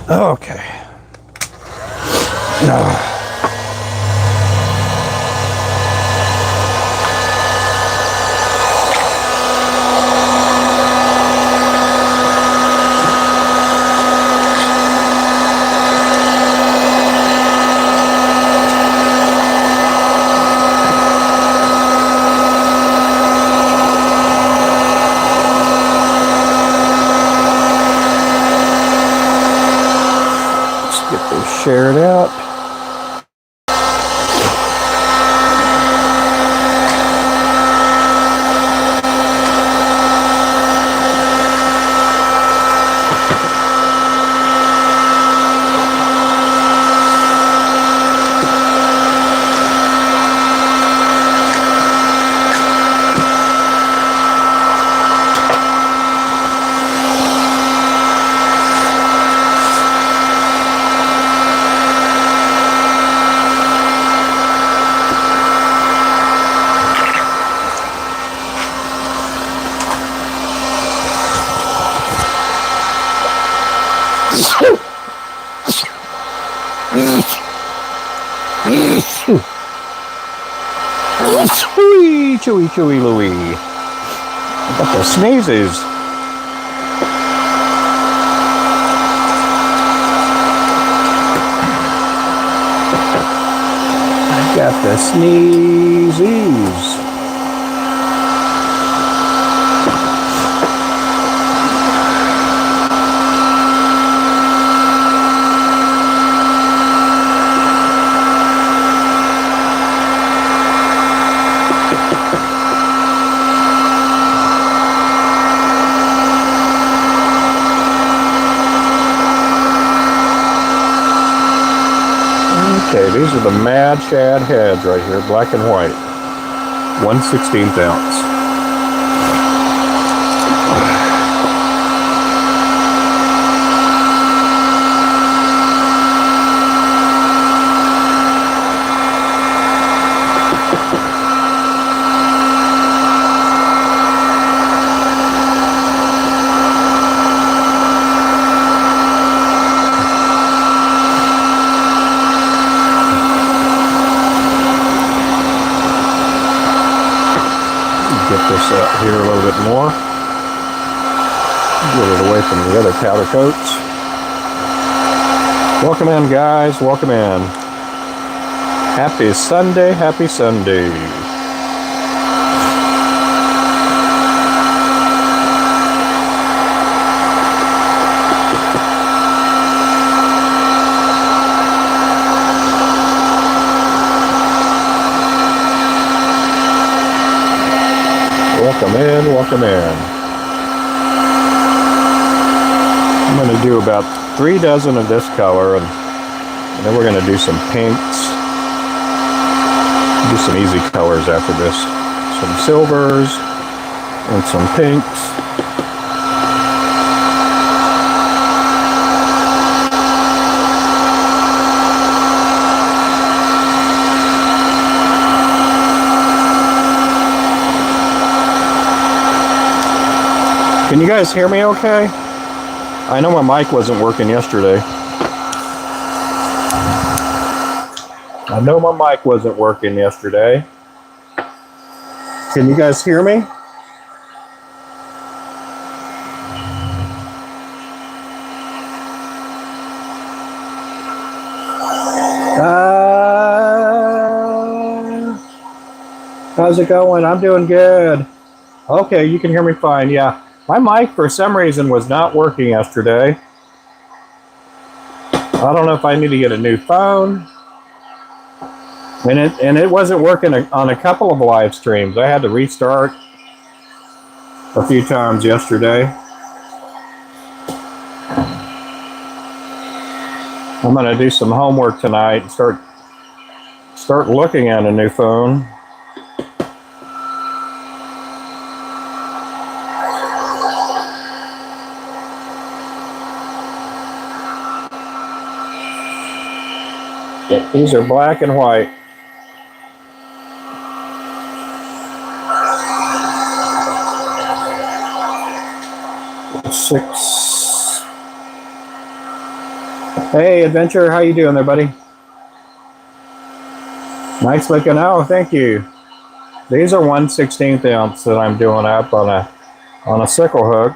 Okay. No. Share it out. Chewy, chewy, Louie. I got the sneezes. I got the sneezes. Okay, these are the Mad Shad heads right here, black and white. 1/16 ounce. Get this up here a little bit more. Get it away from the other powder coats. Welcome in, guys. Welcome in. Happy Sunday. Happy Sunday. Welcome in, welcome in. I'm going to do about 3 dozen of this color, and then we're going to do some pinks. Do some easy colors after this. Some silvers and some pinks. Can you guys hear me okay? I know my mic wasn't working yesterday. Can you guys hear me? How's it going? I'm doing good. Okay, you can hear me fine, yeah. My mic, for some reason, was not working yesterday. I don't know if I need to get a new phone. And it wasn't working on a couple of live streams. I had to restart a few times yesterday. I'm going to do some homework tonight and start looking at a new phone. These are black and white. Six. Hey, Adventure, how you doing there, buddy? Nice looking. Oh, thank you. These are 1/16 ounce that I'm doing up on a sickle hook.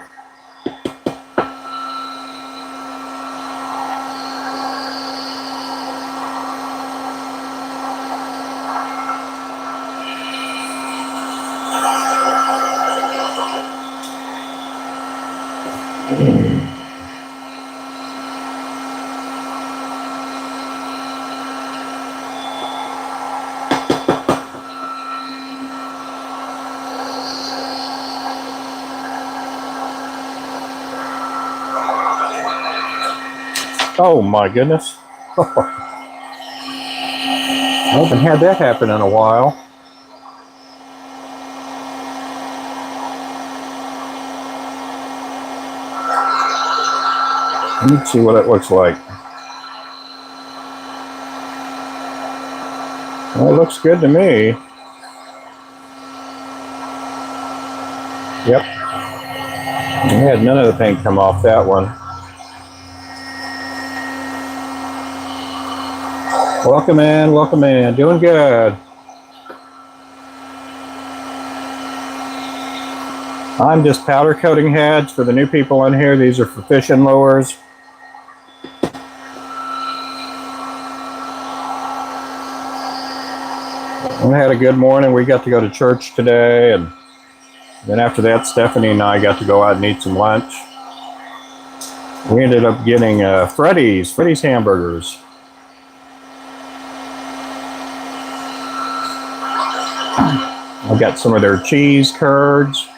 Oh my goodness. I haven't had that happen in a while. Let me see what it looks like. Well, it looks good to me. Yep. I had none of the paint come off that one. Welcome in, welcome in. Doing good. I'm just powder coating heads for the new people in here. These are for fishing lures. We had a good morning. We got to go to church today, and then after that, Stephanie and I got to go out and eat some lunch. We ended up getting Freddy's hamburgers. I got some of their cheese curds.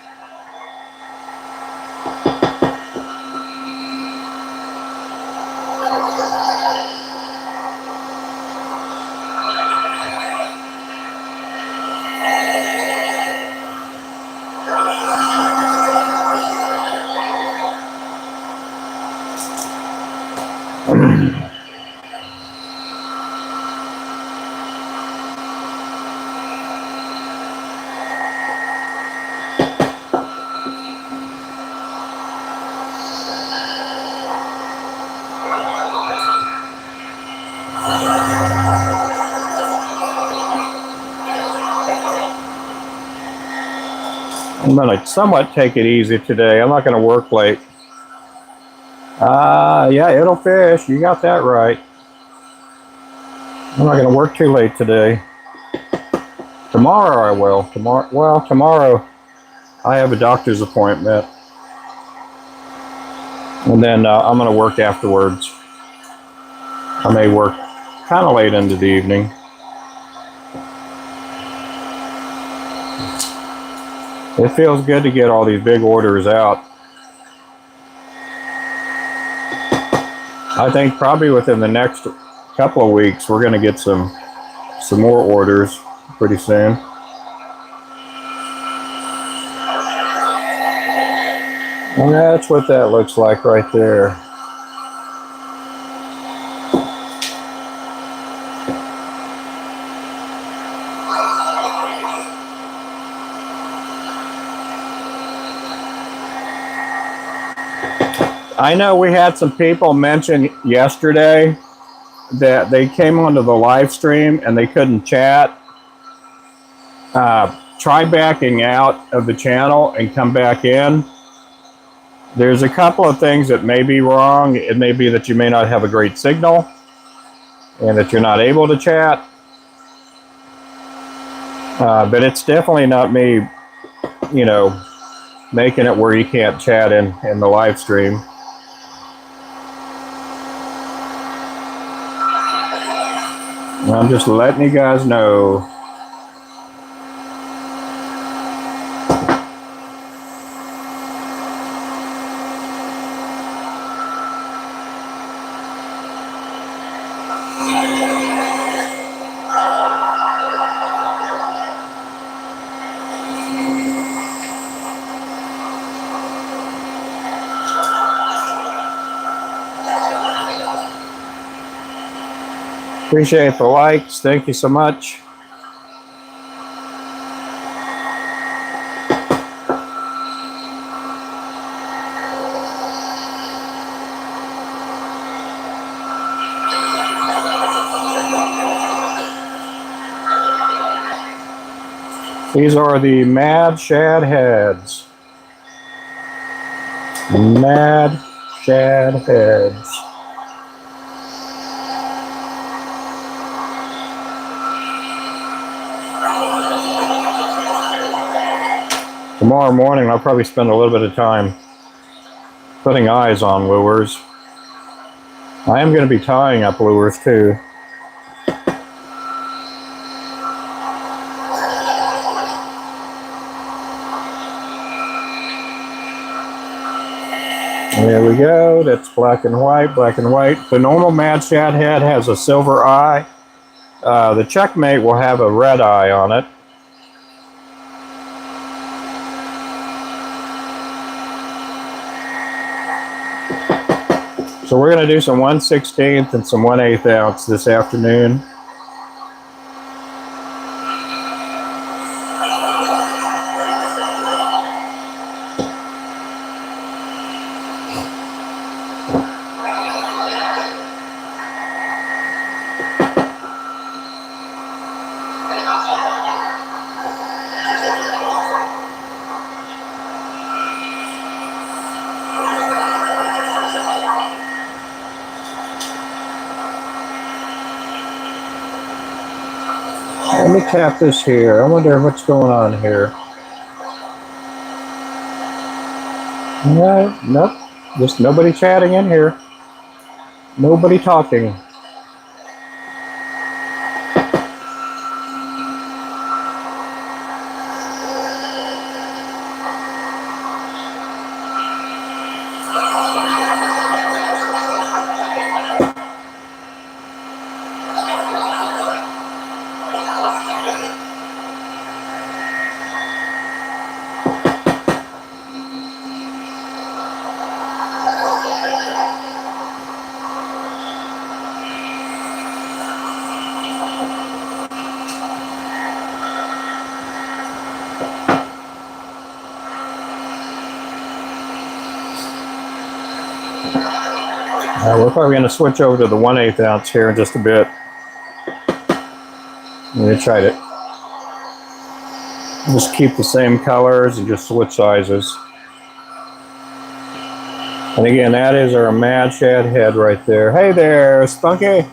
I'm going to somewhat take it easy today. I'm not going to work late. Yeah, it'll fish. You got that right. I'm not going to work too late today. Tomorrow I will. Tomorrow I have a doctor's appointment. And then I'm going to work afterwards. I may work kind of late into the evening. It feels good to get all these big orders out. I think probably within the next couple of weeks we're going to get some more orders pretty soon. And that's what that looks like right there. I know we had some people mention yesterday that they came onto the live stream and they couldn't chat. Try backing out of the channel and come back in. There's a couple of things that may be wrong. It may be that you may not have a great signal and that you're not able to chat. But it's definitely not me, making it where you can't chat in the live stream. I'm just letting you guys know. Appreciate the likes. Thank you so much. These are the Mad Shad Heads. Mad Shad Heads. Tomorrow morning, I'll probably spend a little bit of time putting eyes on lures. I am going to be tying up lures too. There we go. That's black and white, black and white. The normal Mad Shad Head has a silver eye. The Checkmate will have a red eye on it. So we're going to do some 1/16 and some 1/8 ounce this afternoon. Let me tap this here. I wonder what's going on here. No, nope. Just nobody chatting in here. Nobody talking. We're probably going to switch over to the 1/8 ounce here in just a bit. I'm going to try to just keep the same colors and just switch sizes. And again, that is our Mad Shad Head right there. Hey there, Spunky.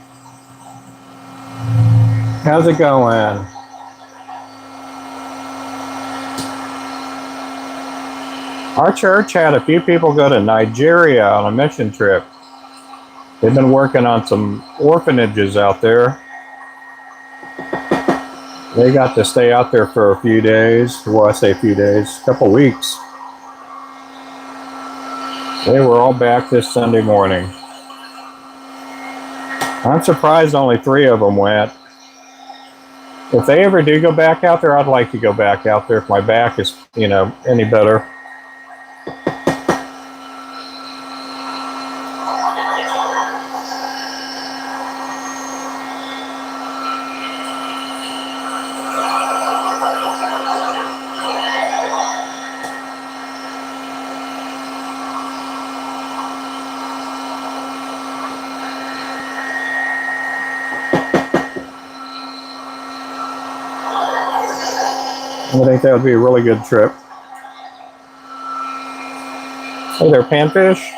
How's it going? Our church had a few people go to Nigeria on a mission trip. They've been working on some orphanages out there. They got to stay out there for a few days. Well, I say a few days, a couple weeks. They were all back this Sunday morning. I'm surprised only 3 of them went. If they ever do go back out there, I'd like to go back out there if my back is, any better. I think that would be a really good trip. Hey there, Panfish.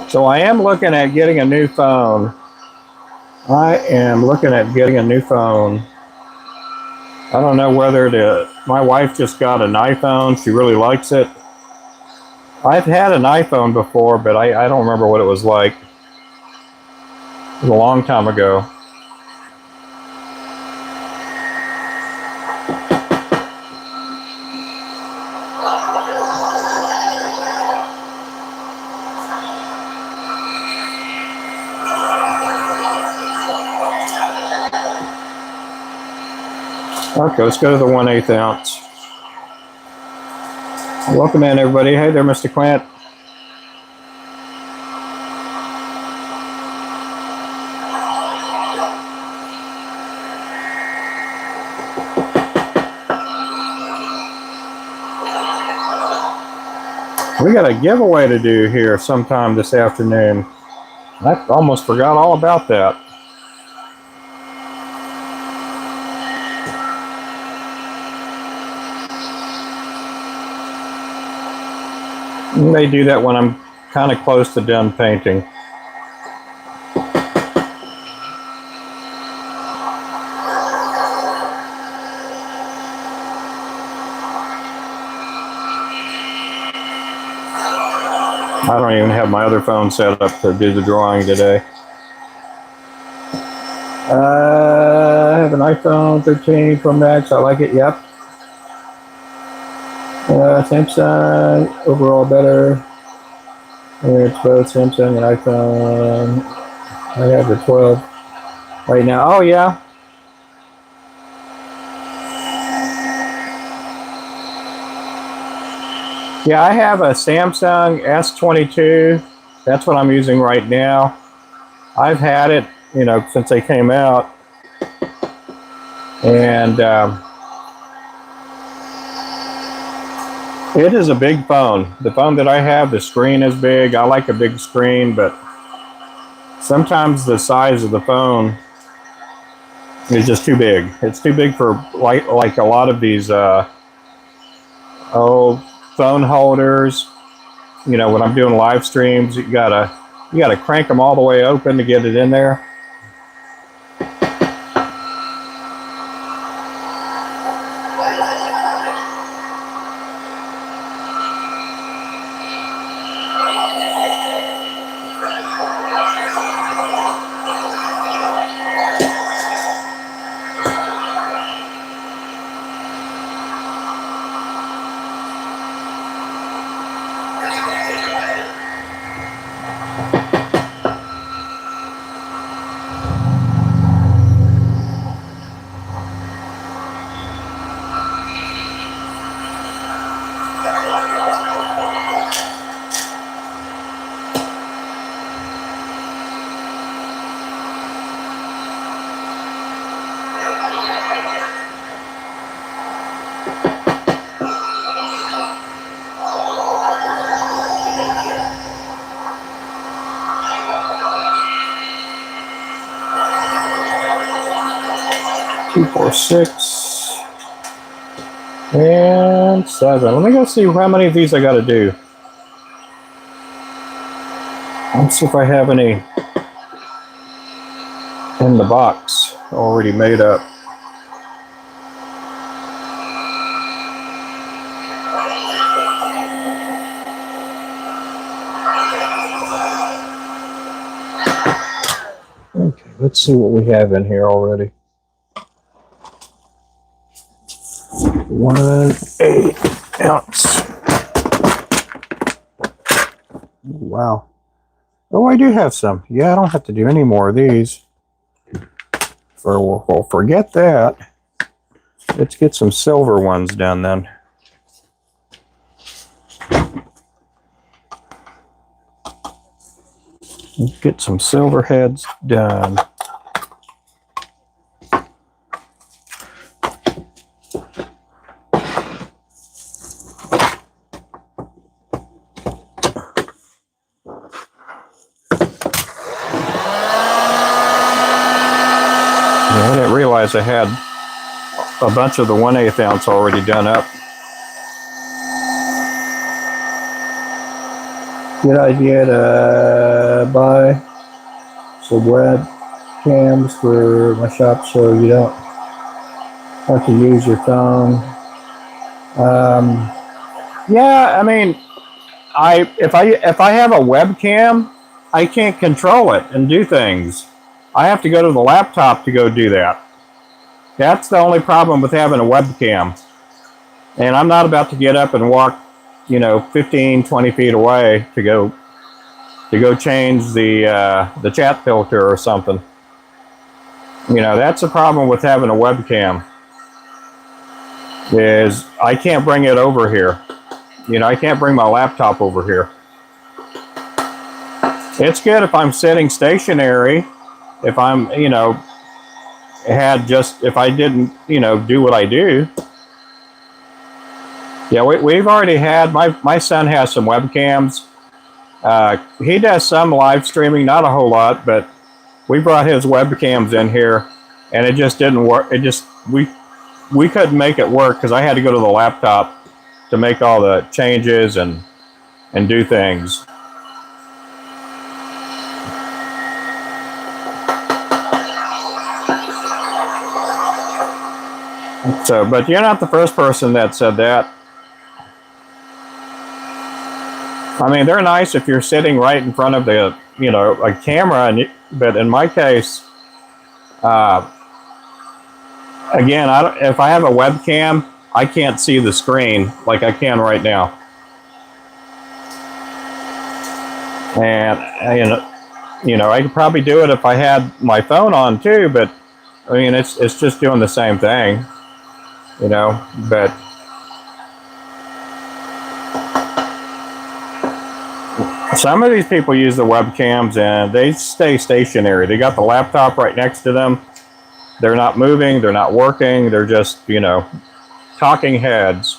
So I am looking at getting a new phone. I don't know whether my wife just got an iPhone. She really likes it. I've had an iPhone before, but I don't remember what it was like. It was a long time ago. Okay, let's go to the 1/8 ounce. Welcome in, everybody. Hey there, Mr. Quint. We got a giveaway to do here sometime this afternoon. I almost forgot all about that. We may do that when I'm kind of close to done painting. I don't even have my other phone set up to do the drawing today. I have an iPhone 13 Pro Max. I like it. Yep. Samsung overall better. It's both Samsung and iPhone. I have the 12 right now. Oh yeah. Yeah, I have a Samsung S22. That's what I'm using right now. I've had it, you know, since they came out. And it is a big phone. The phone that I have, the screen is big. I like a big screen, but sometimes the size of the phone is just too big. It's too big for like a lot of these phone holders. You know, when I'm doing live streams, you gotta crank them all the way open to get it in there. Two, 4, 6, and 7. Let me go see how many of these I got to do. Let's see if I have any in the box already made up. Okay, let's see what we have in here already. 1/8 ounce. Wow. Oh, I do have some. Yeah, I don't have to do any more of these. Well, forget that. Let's get some silver ones done then. Let's get some silver heads done. I didn't realize I had a bunch of the 1/8 ounce already done up. Good idea to buy some webcams for my shop so you don't have to use your phone. Yeah, I mean, if I have a webcam, I can't control it and do things. I have to go to the laptop to go do that. That's the only problem with having a webcam. And I'm not about to get up and walk, you know, 15, 20 feet away to go change the chat filter or something. You know, that's the problem with having a webcam. is I can't bring it over here. You know, I can't bring my laptop over here. It's good if I'm sitting stationary, if I'm, you know, if I didn't, you know, do what I do. Yeah, we've already had, my son has some webcams. He does some live streaming, not a whole lot, but we brought his webcams in here and it just didn't work. We couldn't make it work because I had to go to the laptop to make all the changes and do things. So, but you're not the first person that said that. I mean, they're nice if you're sitting right in front of the, you know, a camera, but in my case, again, if I have a webcam, I can't see the screen like I can right now. And you know, I could probably do it if I had my phone on too, but I mean, it's just doing the same thing, you know. But some of these people use the webcams and they stay stationary. They got the laptop right next to them. They're not moving. They're not working. They're just, you know, talking heads.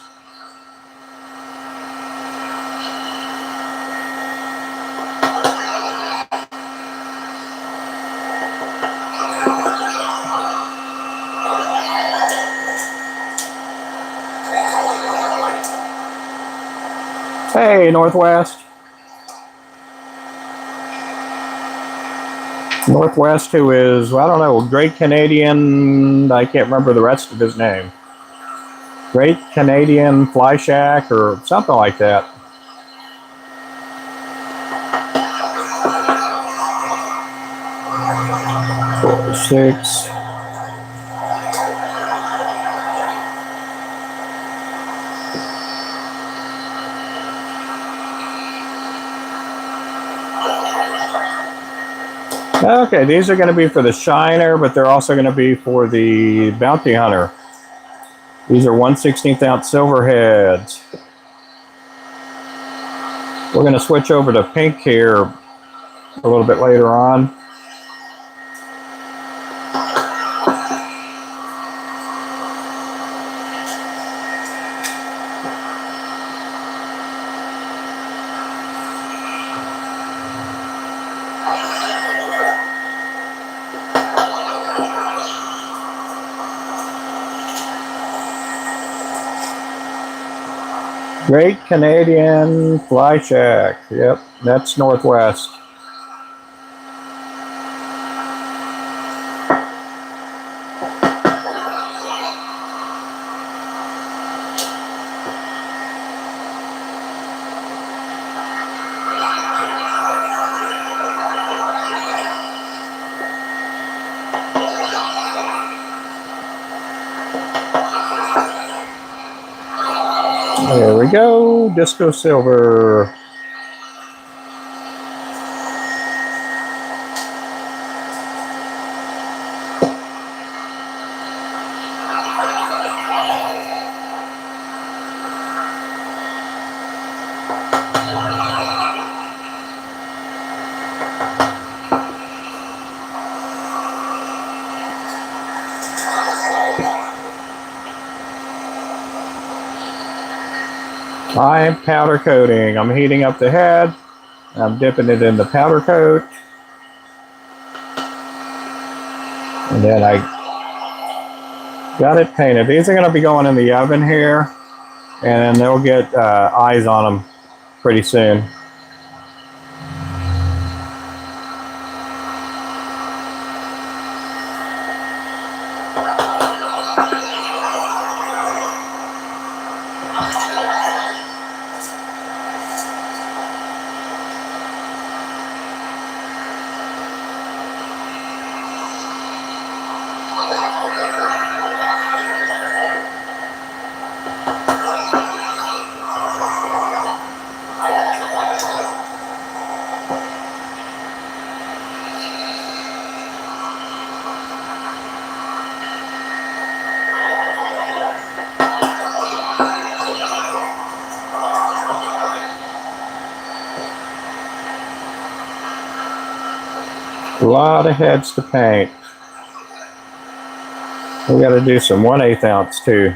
Hey, Northwest. Northwest, who is, well, I don't know, Great Canadian, I can't remember the rest of his name. Great Canadian Fly Shack or something like that. Four, six. Okay, these are going to be for the Shiner, but they're also going to be for the Bounty Hunter. These are 1/16 ounce silverheads. We're going to switch over to pink here a little bit later on. Great Canadian Fly Shack. Yep, that's Northwest. There we go, Disco Silver. I'm powder coating. I'm heating up the head. I'm dipping it in the powder coat. And then I got it painted. These are going to be going in the oven here. And they'll get eyes on them pretty soon. lot of heads to paint. We got to do some 1/8 ounce too.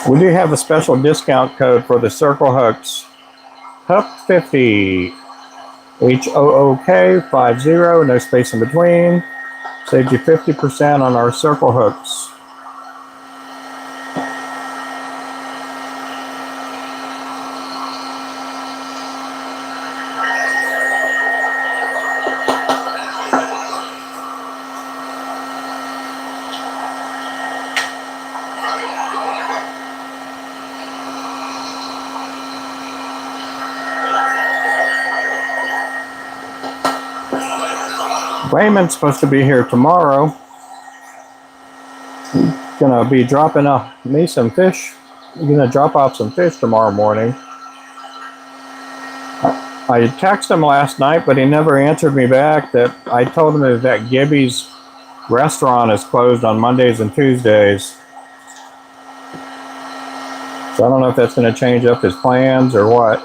We do have a special discount code for the circle hooks. HOOK50. HOOK50, no space in between. Saves you 50% on our circle hooks. Raymond's supposed to be here tomorrow. He's gonna be dropping me some fish. He's gonna drop off some fish tomorrow morning. I texted him last night, but he never answered me back. That I told him that Gibby's restaurant is closed on Mondays and Tuesdays. So I don't know if that's gonna change up his plans or what.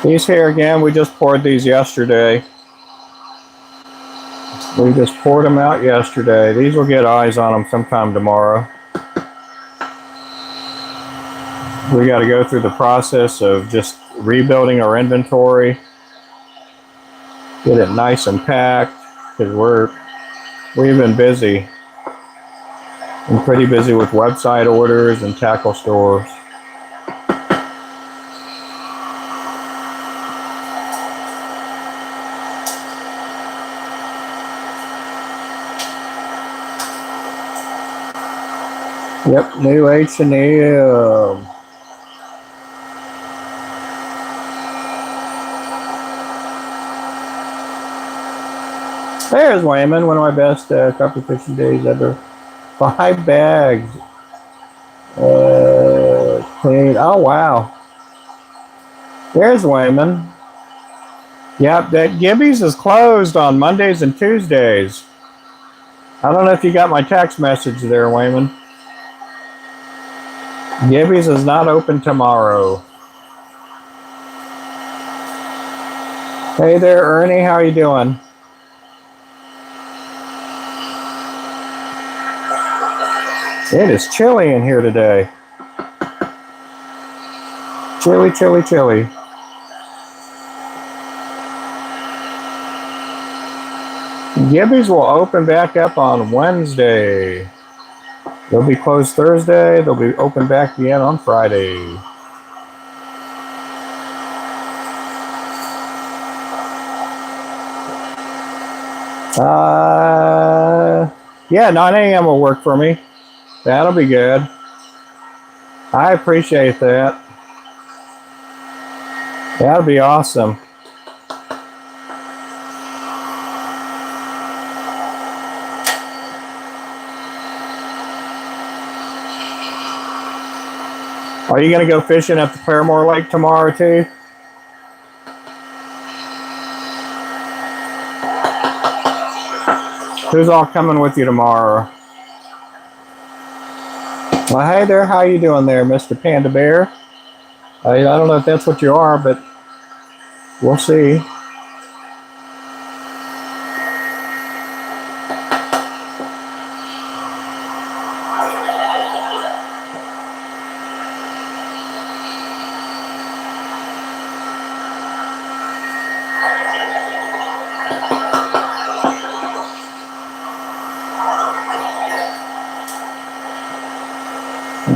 He's here again. We just poured these yesterday. We just poured them out yesterday. These will get eyes on them sometime tomorrow. We got to go through the process of just rebuilding our inventory. Get it nice and packed, because we've been busy. I'm pretty busy with website orders and tackle stores. Yep, new H&M. There's Wayman, one of my best carpet fishing days ever. 5 bags. Clean. Oh, wow. There's Wayman. Yep, that Gibby's is closed on Mondays and Tuesdays. I don't know if you got my text message there, Wayman. Gibby's is not open tomorrow. Hey there, Ernie. How you doing? It is chilly in here today. Chilly, chilly, chilly. Gibby's will open back up on Wednesday. They'll be closed Thursday. They'll be open back again on Friday. Yeah, 9 a.m. will work for me. That'll be good. I appreciate that. That'll be awesome. Are you going to go fishing at the Claremore Lake tomorrow too? Who's all coming with you tomorrow? Well, hey there, how you doing there, Mr. Panda Bear? I don't know if that's what you are, but we'll see.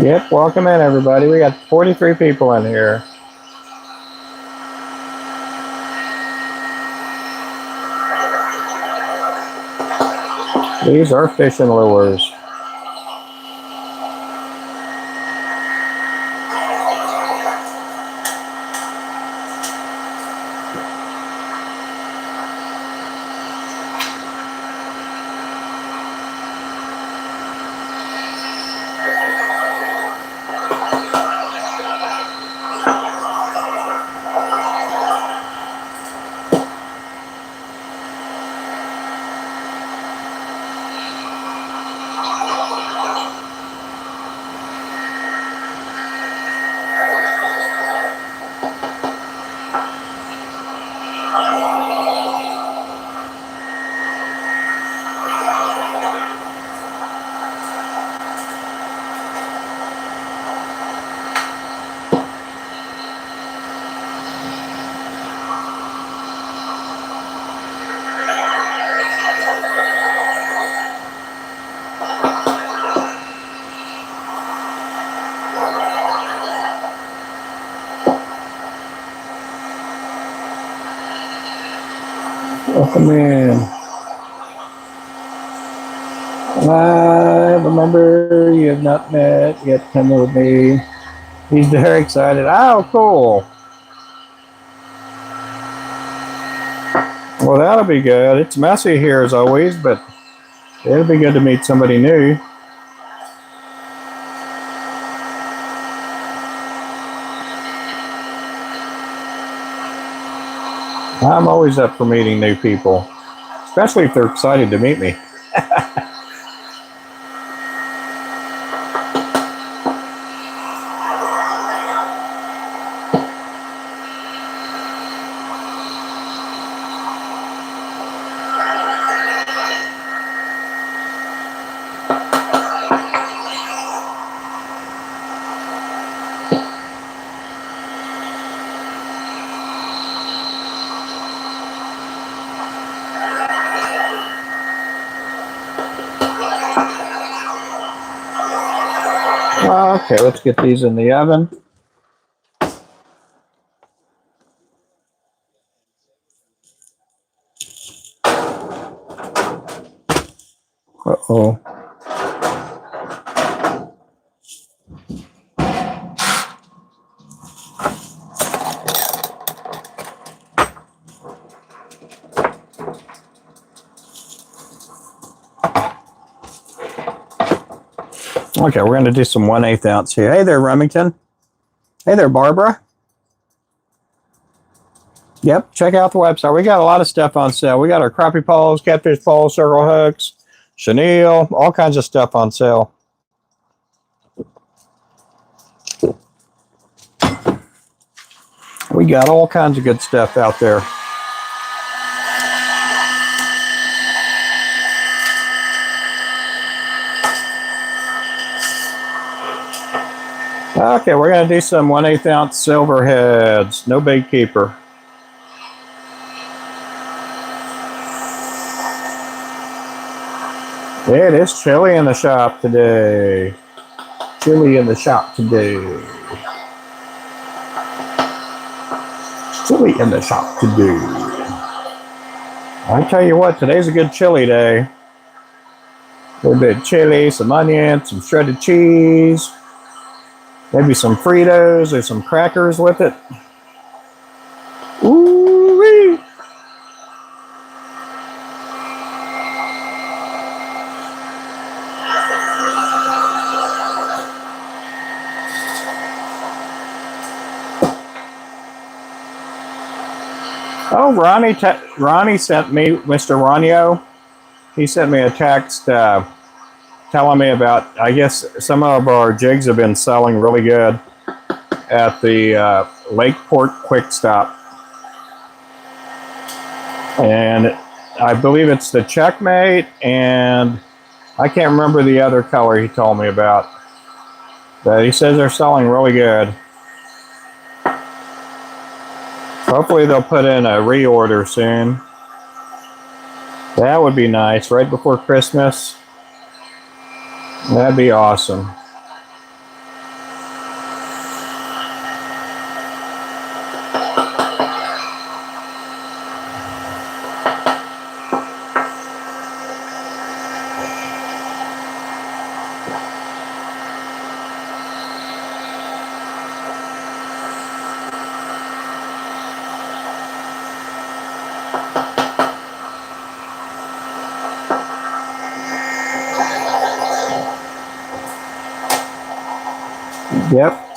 Yep, welcome in everybody. We got 43 people in here. These are fishing lures. Welcome in. Remember, you have not met yet. Come with me. He's very excited. Oh, cool. Well, that'll be good. It's messy here as always, but it'll be good to meet somebody new. I'm always up for meeting new people, especially if they're excited to meet me. Okay, let's get these in the oven. Uh-oh. Okay, we're going to do some 1/8 ounce here. Hey there, Remington. Hey there, Barbara. Yep, check out the website. We got a lot of stuff on sale. We got our crappie poles, catfish poles, circle hooks, chenille, all kinds of stuff on sale. We got all kinds of good stuff out there. Okay, we're going to do some 1/8 ounce silver heads. No bait keeper. It is chilly in the shop today. Chilly in the shop today. Chilly in the shop today. I tell you what, today's a good chili day. A little bit of chili, some onion, some shredded cheese, maybe some Fritos or some crackers with it. Ooh-wee. Oh, Ronnie sent me, Mr. Ronio, he sent me a text telling me about, I guess some of our jigs have been selling really good at the Lakeport Quick Stop. And I believe it's the Checkmate, and I can't remember the other color he told me about. But he says they're selling really good. Hopefully they'll put in a reorder soon. That would be nice, right before Christmas. That'd be awesome. Yep.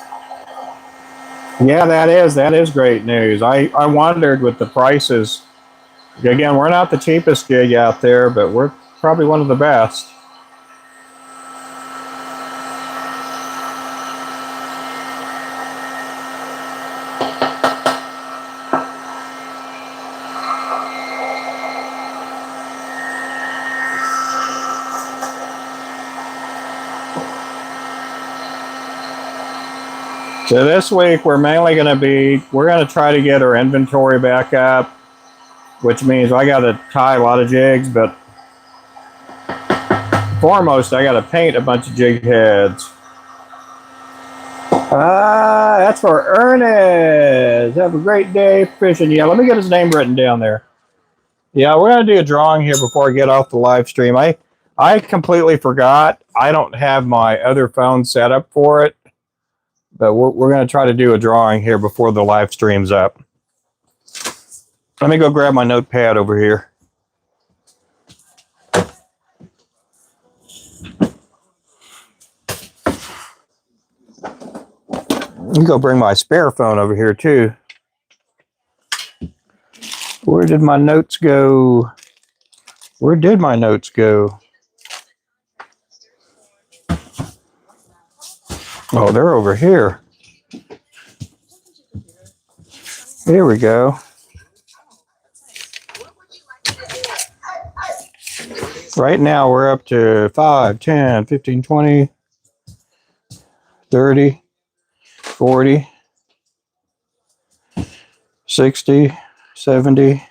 Yeah, that is great news. I wondered with the prices. Again, we're not the cheapest gig out there, but we're probably one of the best. So this week we're mainly going to try to get our inventory back up, which means I got to tie a lot of jigs, but foremost I got to paint a bunch of jig heads. That's for Ernest. Have a great day fishing. Yeah, let me get his name written down there. Yeah, we're going to do a drawing here before I get off the live stream. I completely forgot. I don't have my other phone set up for it. But we're going to try to do a drawing here before the live stream's up. Let me go grab my notepad over here. Let me go bring my spare phone over here too. Where did my notes go? Where did my notes go? Oh, they're over here. Here we go. Right now we're up to 5, 10, 15, 20, 30, 40, 60, 70,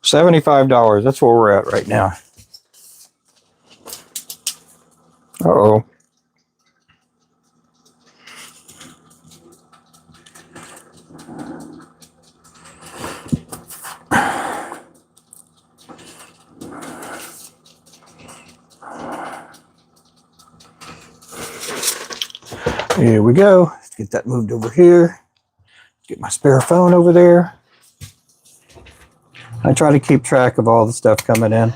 $75. That's where we're at right now. Uh-oh. Here we go. Let's get that moved over here. Get my spare phone over there. I try to keep track of all the stuff coming in.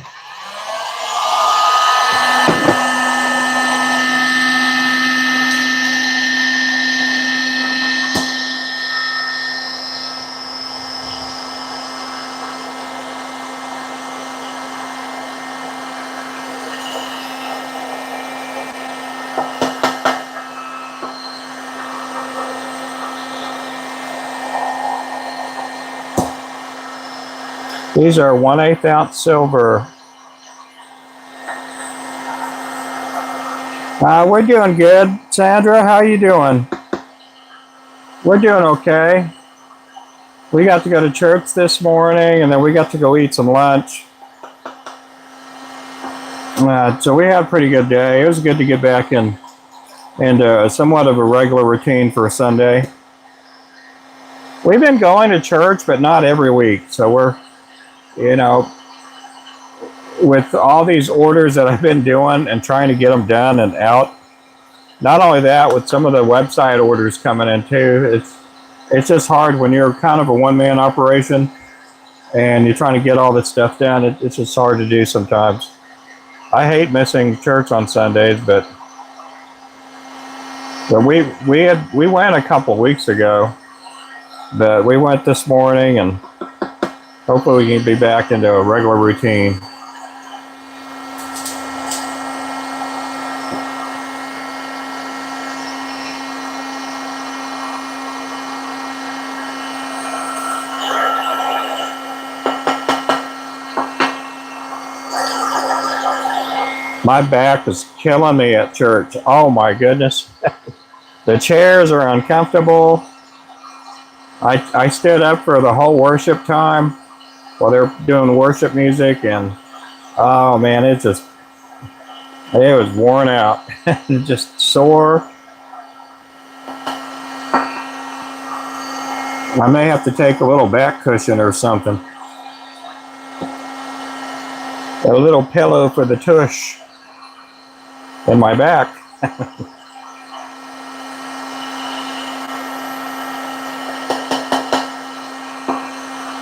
These are 1/8 ounce silver. We're doing good. Sandra, how are you doing? We're doing okay. We got to go to church this morning, and then we got to go eat some lunch. So we had a pretty good day. It was good to get back into somewhat of a regular routine for a Sunday. We've been going to church, but not every week. So we're, you know, with all these orders that I've been doing and trying to get them done and out. Not only that, with some of the website orders coming in too, it's just hard when you're kind of a one-man operation and you're trying to get all this stuff done. It's just hard to do sometimes. I hate missing church on Sundays, but we went a couple weeks ago, but we went this morning, and hopefully we can be back into a regular routine. My back is killing me at church. Oh my goodness. The chairs are uncomfortable. I stood up for the whole worship time while they're doing worship music, and oh man, it was worn out. Just sore. I may have to take a little back cushion or something. A little pillow for the tush in my back.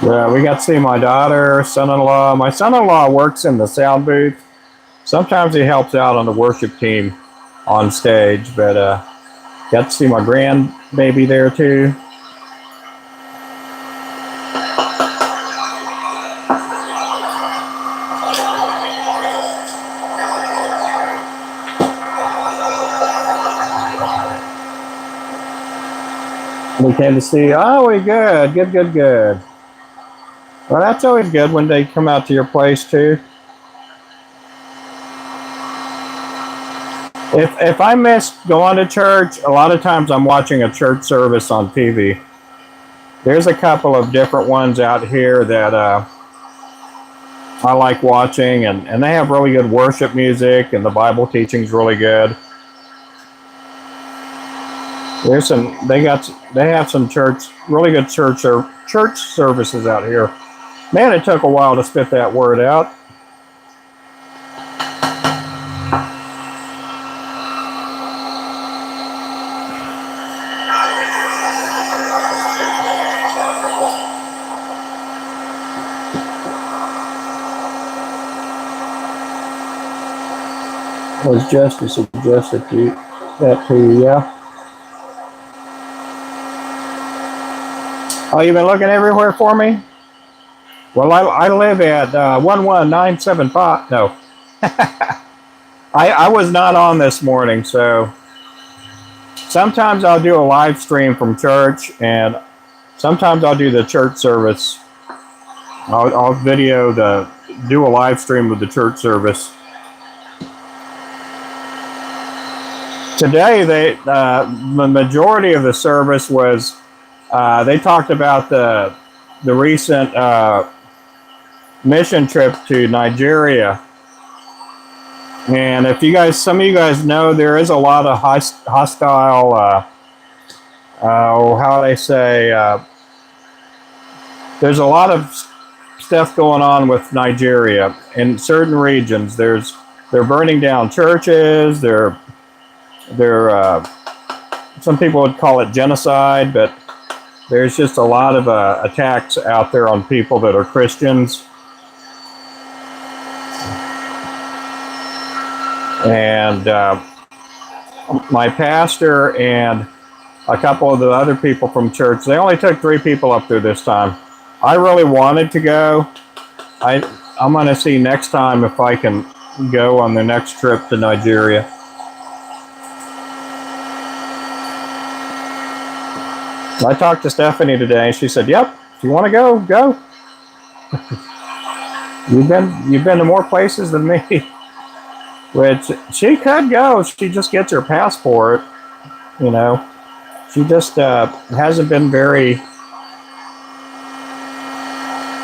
Yeah, we got to see my daughter, son-in-law. My son-in-law works in the sound booth. Sometimes he helps out on the worship team on stage, but Got to see my grandbaby there too. We came to see, oh, we good. Well, that's always good when they come out to your place too. If I miss going to church, a lot of times I'm watching a church service on TV. There's a couple of different ones out here that I like watching, and they have really good worship music, and the Bible teaching's really good. They have some really good church services out here. Man, it took a while to spit that word out. Was just to suggest that to you, yeah. Oh, you've been looking everywhere for me? Well, I live at 11975. No. I was not on this morning, so sometimes I'll do a live stream from church, and sometimes I'll do the church service. I'll do a live stream of the church service. Today, the majority of the service was they talked about the recent mission trip to Nigeria, and some of you guys know, there is a lot of hostile. How do they say? There's a lot of stuff going on with Nigeria in certain regions. They're burning down churches. Some people would call it genocide, but there's just a lot of attacks out there on people that are Christians. And my pastor and a couple of the other people from church, they only took 3 people up there this time. I really wanted to go. I'm going to see next time if I can go on the next trip to Nigeria. I talked to Stephanie today. She said, "Yep, if you want to go, go." You've been to more places than me. Which she could go. She just gets her passport. You know, she just hasn't been very.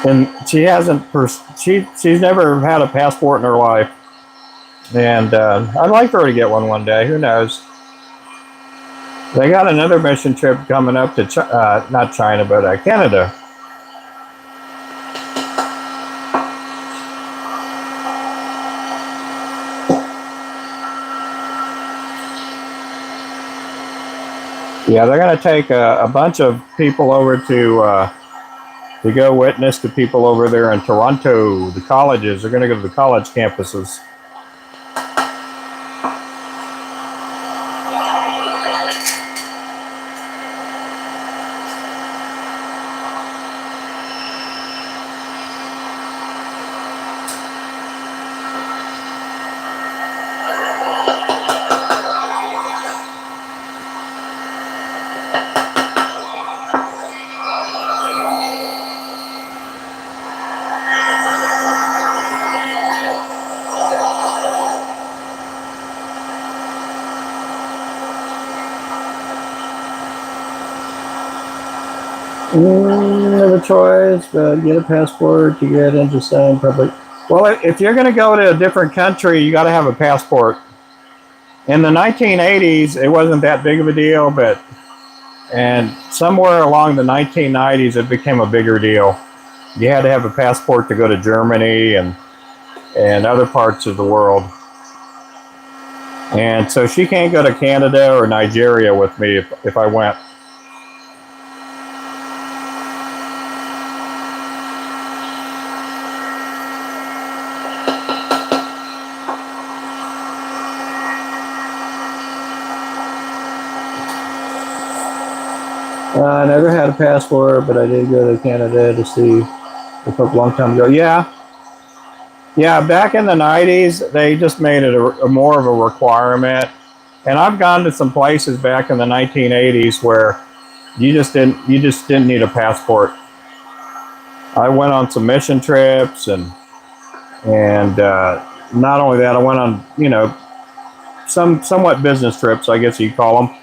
And she hasn't. She's never had a passport in her life. And I'd like for her to get one day. Who knows? They got another mission trip coming up to not China, but Canada. Yeah, they're going to take a bunch of people over to go witness to people over there in Toronto, the colleges. They're going to go to the college campuses. Never choice, but get a passport to get into some public. Well, if you're going to go to a different country, you got to have a passport. In the 1980s, it wasn't that big of a deal, and somewhere along the 1990s, it became a bigger deal. You had to have a passport to go to Germany and other parts of the world. And so she can't go to Canada or Nigeria with me if I went. I never had a passport, but I did go to Canada to see a couple long time ago. Yeah, yeah. Back in the '90s, they just made it a more of a requirement. And I've gone to some places back in the 1980s where you just didn't need a passport. I went on some mission trips, and not only that, I went on some somewhat business trips, I guess you'd call them.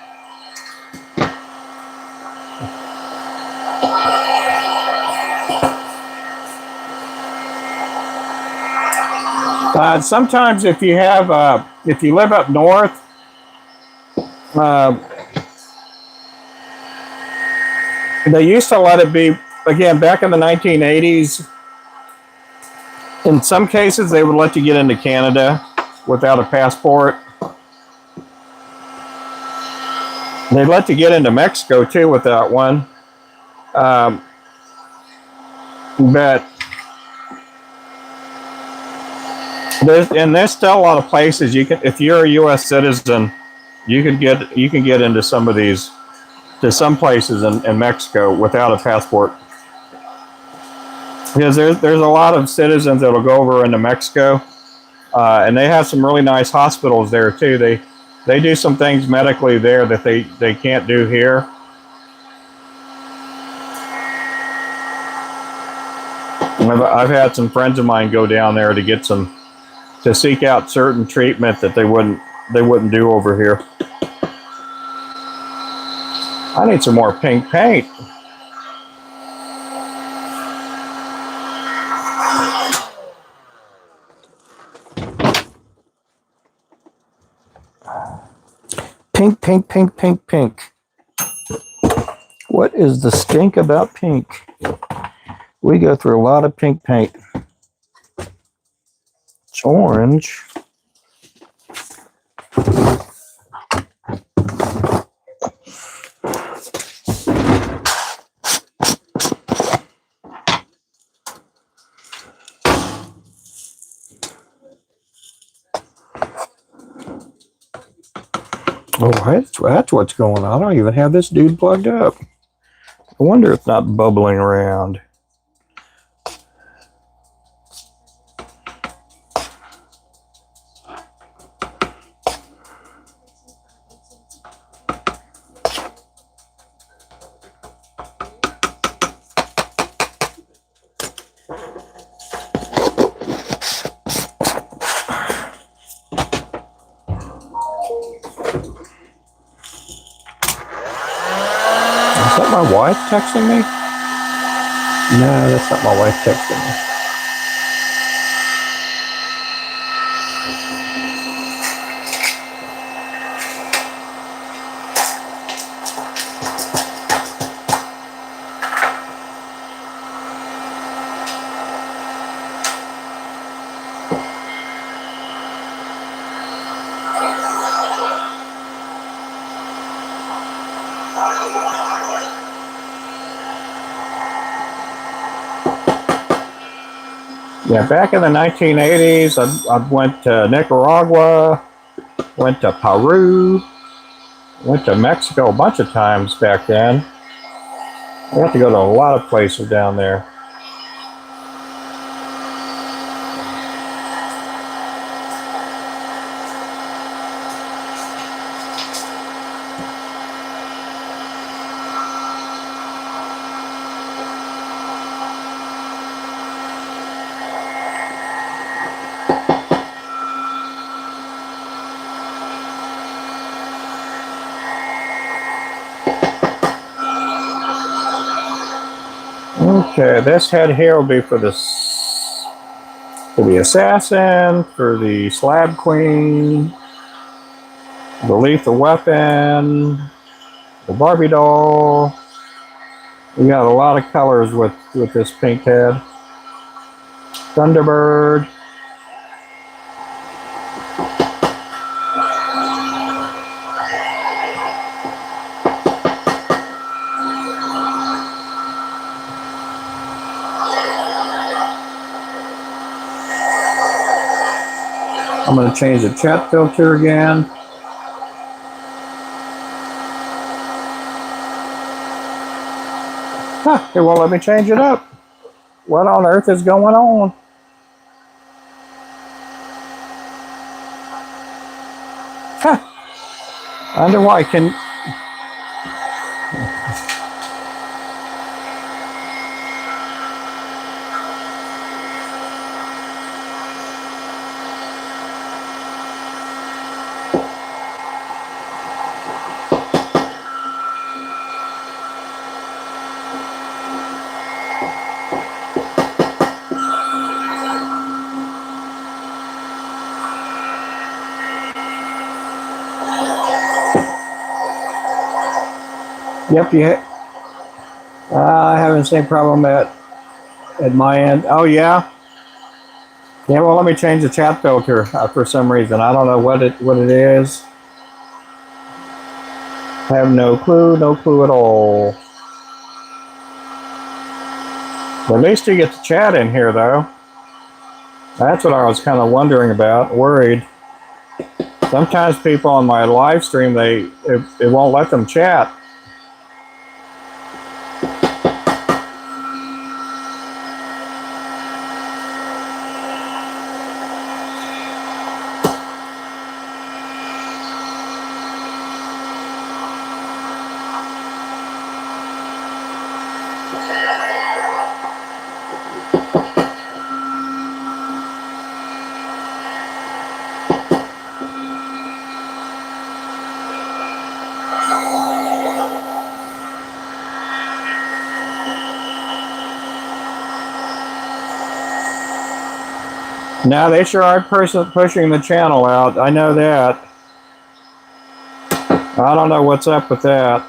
Sometimes if you live up north, uh, they used to let it be, again, back in the 1980s. In some cases, they would let you get into Canada without a passport. They'd let you get into Mexico too without one. Um, but there's still a lot of places you can, if you're a U.S. citizen, you can get into some of these, to some places in Mexico without a passport. Because there's a lot of citizens that'll go over into Mexico, and they have some really nice hospitals there too. They do some things medically there that they can't do here. I've had some friends of mine go down there to seek out certain treatment that they wouldn't do over here. I need some more pink paint. Pink, pink, pink, pink, pink. What is the stink about pink? We go through a lot of pink paint. It's orange. Oh, that's what's going on. I don't even have this dude plugged up. I wonder if it's not bubbling around. Is that my wife texting me? No, that's not my wife texting me. Yeah, back in the 1980s, I went to Nicaragua, went to Peru, went to Mexico a bunch of times back then. I got to go to a lot of places down there. Okay, this head here will be for the assassin, for the slab queen, the lethal weapon, the Barbie doll. We got a lot of colors with this pink head. Thunderbird. I'm going to change the chat filter again. Huh, it won't let me change it up. What on earth is going on? Huh. I wonder why. Yep, I having the same problem at my end. Oh yeah. Yeah, well, let me change the chat filter for some reason. I don't know what it is. I have no clue at all. But at least you get to chat in here, though. That's what I was kind of wondering about, worried. Sometimes people on my live stream, it won't let them chat. Now they sure are pushing the channel out. I know that. I don't know what's up with that.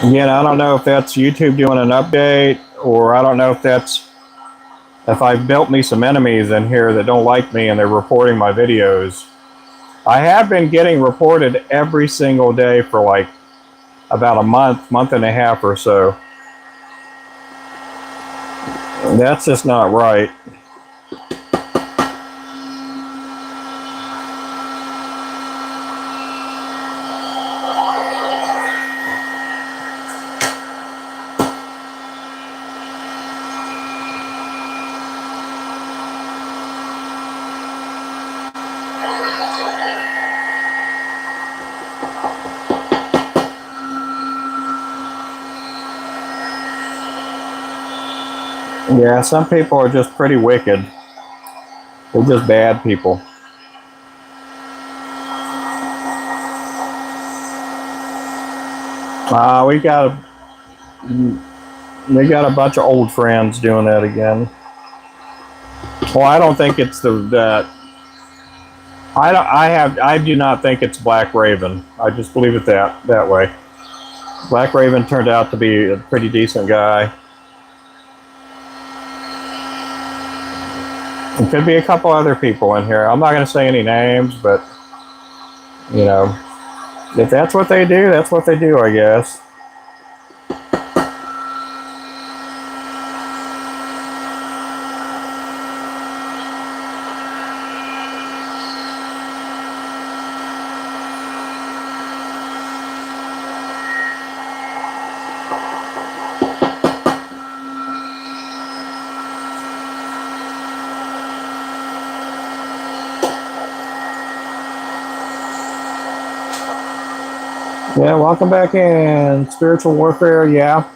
Again, I don't know if that's YouTube doing an update, or I don't know if I've built me some enemies in here that don't like me and they're reporting my videos. I have been getting reported every single day for like about a month and a half or so. That's just not right. Yeah, some people are just pretty wicked. They're just bad people. We got a bunch of old friends doing that again. Well, I don't think it's I do not think it's Black Raven. I just believe it that way. Black Raven turned out to be a pretty decent guy. There could be a couple other people in here. I'm not going to say any names, but you know, if that's what they do, that's what they do, I guess. Yeah, welcome back in. Spiritual warfare, yeah.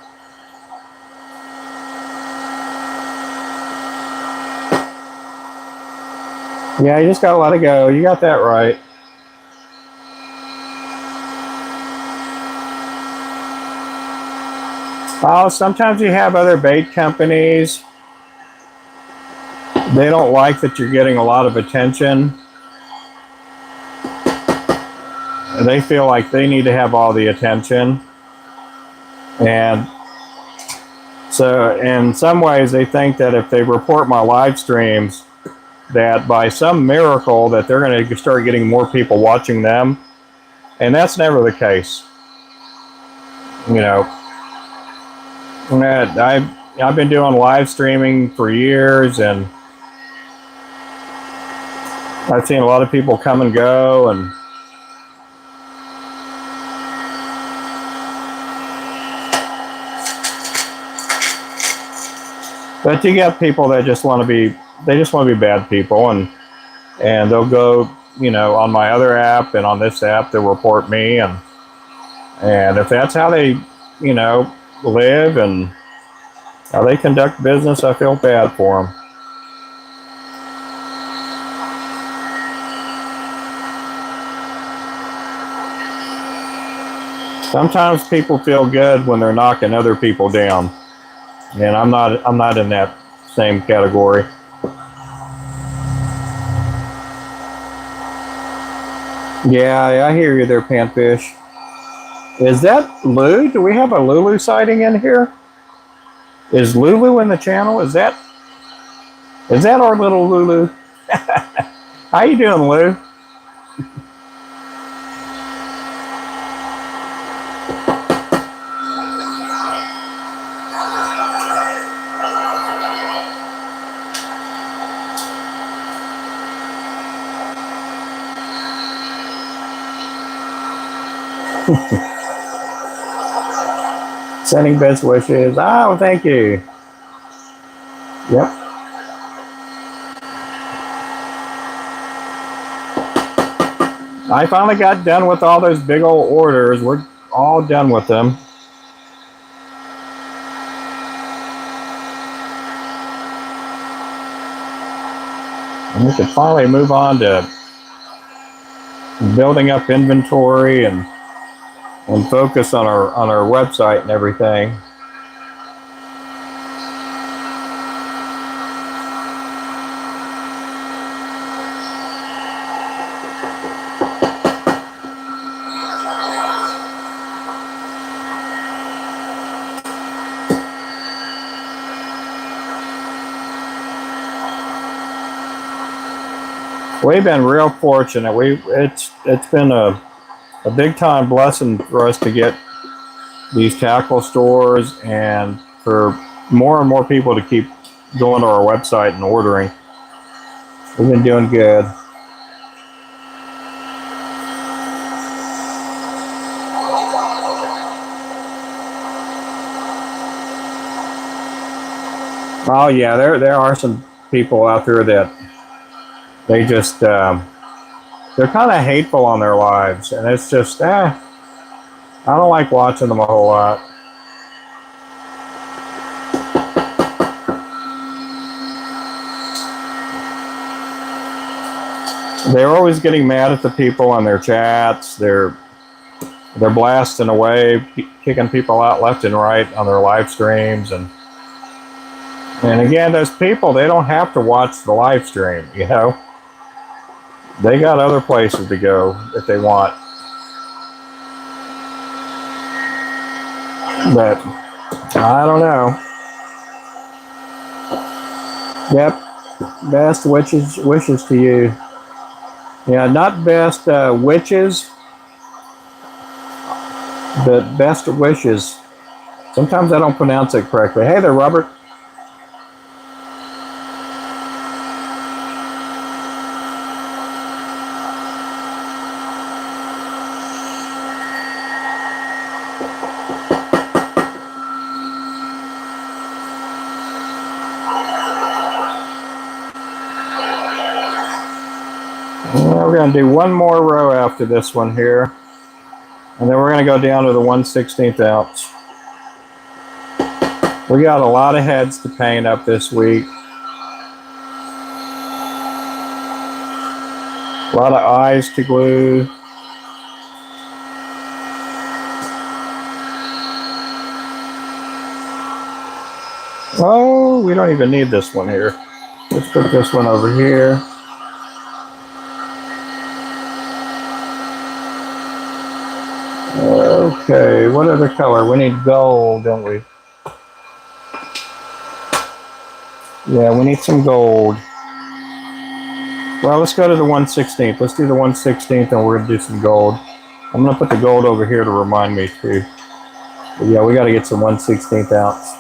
Yeah, you just gotta let it go. You got that right. Oh, sometimes you have other bait companies. They don't like that you're getting a lot of attention. They feel like they need to have all the attention. And so in some ways they think that if they report my live streams, that by some miracle that they're going to start getting more people watching them. And that's never the case. You know, I've been doing live streaming for years, and I've seen a lot of people come and go, and But you get people that just want to be, they just want to be bad people, and they'll go, you know, on my other app and on this app, they'll report me, and if that's how they, you know, live and how they conduct business, I feel bad for them. Sometimes people feel good when they're knocking other people down, and I'm not in that same category. Yeah, I hear you there, Panfish. Is that Lou? Do we have a Lulu sighting in here? Is Lulu in the channel? Is that our little Lulu? How you doing, Lou? Sending best wishes. Oh, thank you. Yep. I finally got done with all those big old orders. We're all done with them. And we can finally move on to building up inventory and focus on our website and everything. We've been real fortunate. It's been a big time blessing for us to get these tackle stores and for more and more people to keep going to our website and ordering. We've been doing good. Oh yeah, there are some people out there that they just they're kind of hateful on their lives, and it's just I don't like watching them a whole lot. They're always getting mad at the people on their chats. They're blasting away, kicking people out left and right on their live streams, and again, those people, they don't have to watch the live stream, you know. They got other places to go if they want. But I don't know. Yep. Best wishes to you. Yeah, not best witches, but best wishes. Sometimes I don't pronounce it correctly. Hey there, Robert. We're going to do one more row after this one here, and then we're going to go down to the 1/16 ounce. We got a lot of heads to paint up this week. A lot of eyes to glue. Oh, we don't even need this one here. Let's put this one over here. Okay, what other color? We need gold, don't we? Yeah, we need some gold. Well, let's go to the 1/16. Let's do the 1/16 and we're going to do some gold. I'm going to put the gold over here to remind me too. But yeah, we got to get some 1/16 ounce.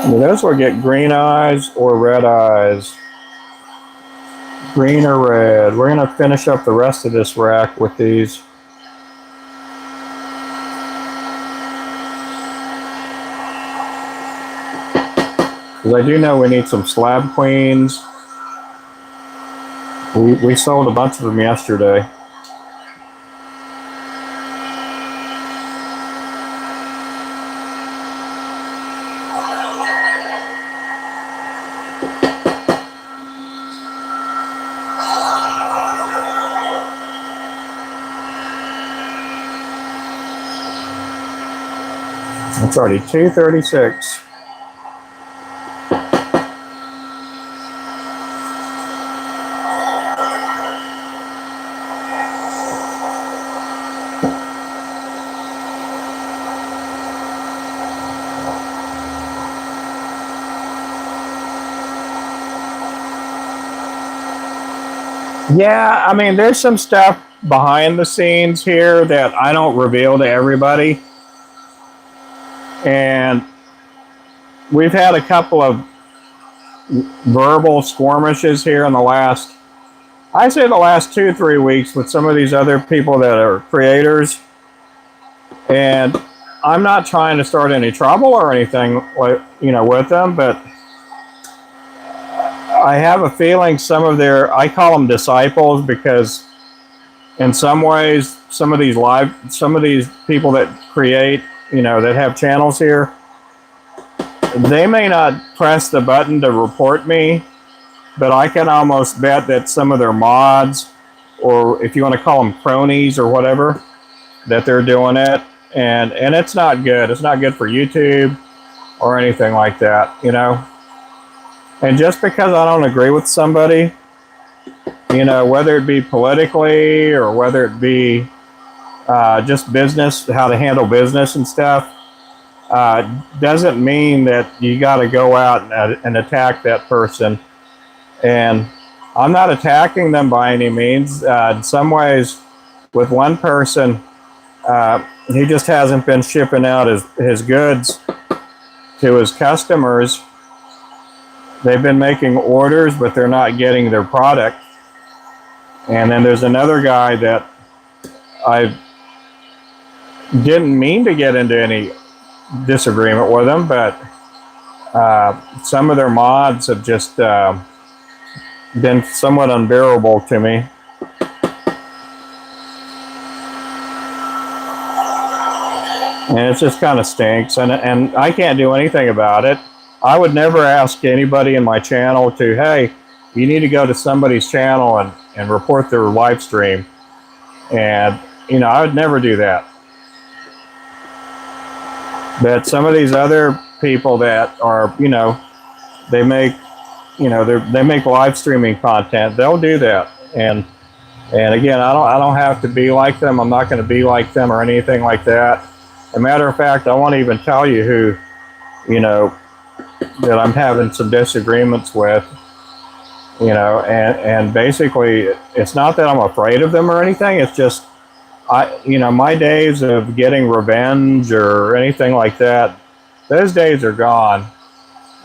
Those will get green eyes or red eyes. Green or red. We're going to finish up the rest of this rack with these. Because I do know we need some slab queens. We sold a bunch of them yesterday. It's already 2:36. Yeah, I mean, there's some stuff behind the scenes here that I don't reveal to everybody. And we've had a couple of verbal skirmishes here in the last, I say the last 2-3 weeks with some of these other people that are creators. And I'm not trying to start any trouble or anything, with them, but I have a feeling some of their, I call them disciples, because in some ways, some of these people that create, that have channels here, they may not press the button to report me, but I can almost bet that some of their mods, or if you want to call them cronies or whatever, that they're doing it. And it's not good. It's not good for YouTube or anything like that, And just because I don't agree with somebody, whether it be politically or whether it be just business, how to handle business and stuff, doesn't mean that you got to go out and attack that person. And I'm not attacking them by any means. In some ways, with one person, he just hasn't been shipping out his goods to his customers. They've been making orders, but they're not getting their product. And then there's another guy that I didn't mean to get into any disagreement with him, but some of their mods have just been somewhat unbearable to me. And it just kind of stinks, and I can't do anything about it. I would never ask anybody in my channel to, hey, you need to go to somebody's channel and report their live stream. And, I would never do that. But some of these other people that are, they make, they make live streaming content, they'll do that. And again, I don't have to be like them. I'm not going to be like them or anything like that. As a matter of fact, I won't even tell you who, that I'm having some disagreements with, and basically it's not that I'm afraid of them or anything. It's just, my days of getting revenge or anything like that, those days are gone.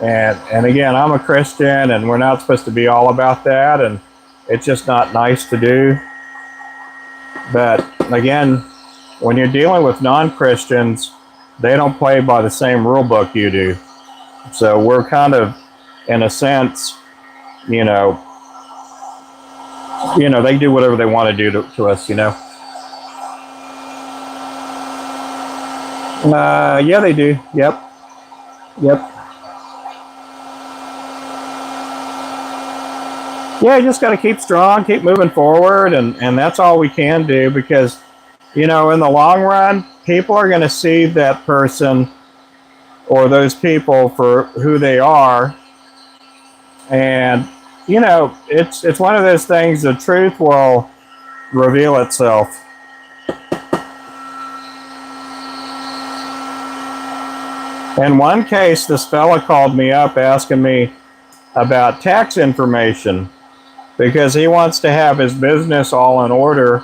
And again, I'm a Christian, and we're not supposed to be all about that, and it's just not nice to do. But again, when you're dealing with non-Christians, they don't play by the same rule book you do. So we're kind of, in a sense, they do whatever they want to do to us, Yeah, they do. Yep. Yeah, you just got to keep strong, keep moving forward, and that's all we can do, because, in the long run, people are going to see that person or those people for who they are. And, it's one of those things, the truth will reveal itself. In one case, this fella called me up asking me about tax information because he wants to have his business all in order.